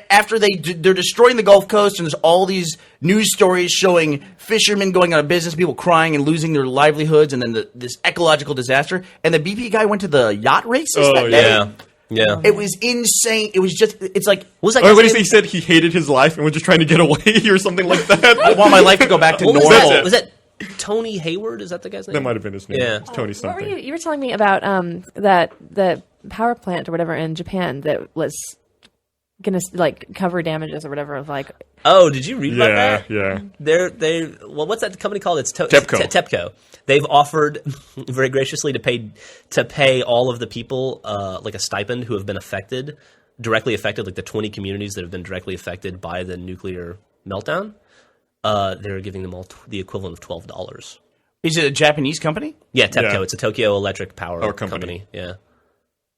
After they're destroying the Gulf Coast, and there's all these news stories showing fishermen going out of business, people crying and losing their livelihoods, and then this ecological disaster. And the BP guy went to the yacht races that day. Yeah. Yeah. It was insane. It was just, it's like, What was that Or guy's what did name? he said he hated his life and was just trying to get away or something like that. I want my life to go back to What was normal. that? Was that Tony Hayward? Is that the guy's name? That might have been his name. Yeah. It's Tony What were something. you were telling me about that the power plant or whatever in Japan that was gonna like cover damages or whatever of like Oh, did you read about that? Yeah. Well, what's that company called? It's TEPCO. TEPCO. They've offered very graciously to pay all of the people like a stipend who have been directly affected, like the 20 communities that have been directly affected by the nuclear meltdown. They're giving them all the equivalent of $12. Is it a Japanese company? Yeah, TEPCO. Yeah. It's a Tokyo Electric Power company. company. Yeah.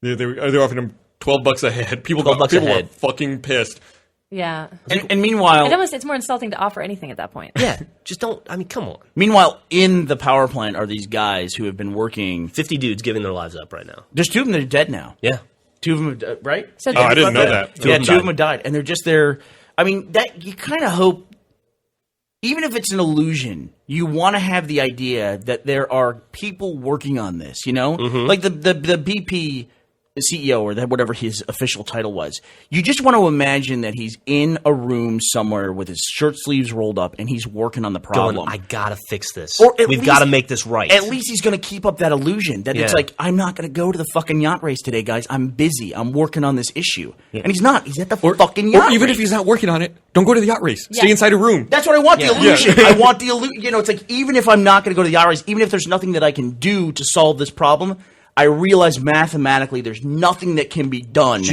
They're offering him $12 a head. People $12 a were head. fucking pissed. yeah. And meanwhile, It's more insulting to offer anything at that point. Yeah. Just don't. I mean, come on. meanwhile, in the power plant are these guys who have been working. 50 dudes giving their lives up right now. There's 2 of them that are dead now. Yeah. 2 of them, right? So Oh, I didn't know that. Two Yeah, of them 2 of died. them have died, and they're just there. I mean, that you kind of hope, even if it's an illusion, you want to have the idea that there are people working on this. You know, like the BP CEO or whatever his official title was. You just want to imagine that he's in a room somewhere with his shirt sleeves rolled up, and he's working on the problem. Going, I gotta fix this. Or at We've least- got to make this right. At least he's going to keep up that illusion that it's Yeah. like, I'm not going to go to the fucking yacht race today, guys. I'm busy. I'm working on this issue. And he's not. He's at the fucking yacht Or even race. if he's not working on it, don't go to the yacht race. Stay inside a room. That's what I want, the Yeah. illusion. I want the illusion. You know, it's like, even if I'm not going to go to the yacht race, even if there's nothing that I can do to solve this problem, I realize mathematically there's nothing that can be done.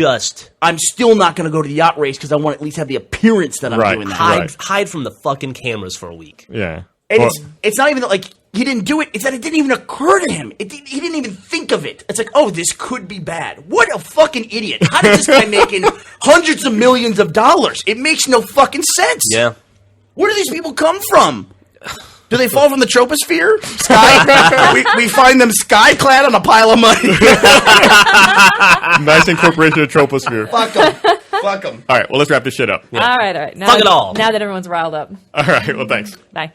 I'm still not going to go to the yacht race because I want to at least have the appearance that I'm Right. doing that. hide from the fucking cameras for a week. Yeah. And Well, it's not even that, like, he didn't do it. It's that it didn't even occur to him. He didn't even think of it. It's like, oh, this could be bad. What a fucking idiot. How did this guy making hundreds of millions of dollars? It makes no fucking sense. Yeah. Where do these people come from? Do they fall from the troposphere? Sky? we find them sky-clad on a pile of money. nice incorporation of troposphere. Fuck them. Fuck them. All right, well, let's wrap this shit up. All right. Now Fuck it all. Now that everyone's riled up. All right, well, thanks. Bye.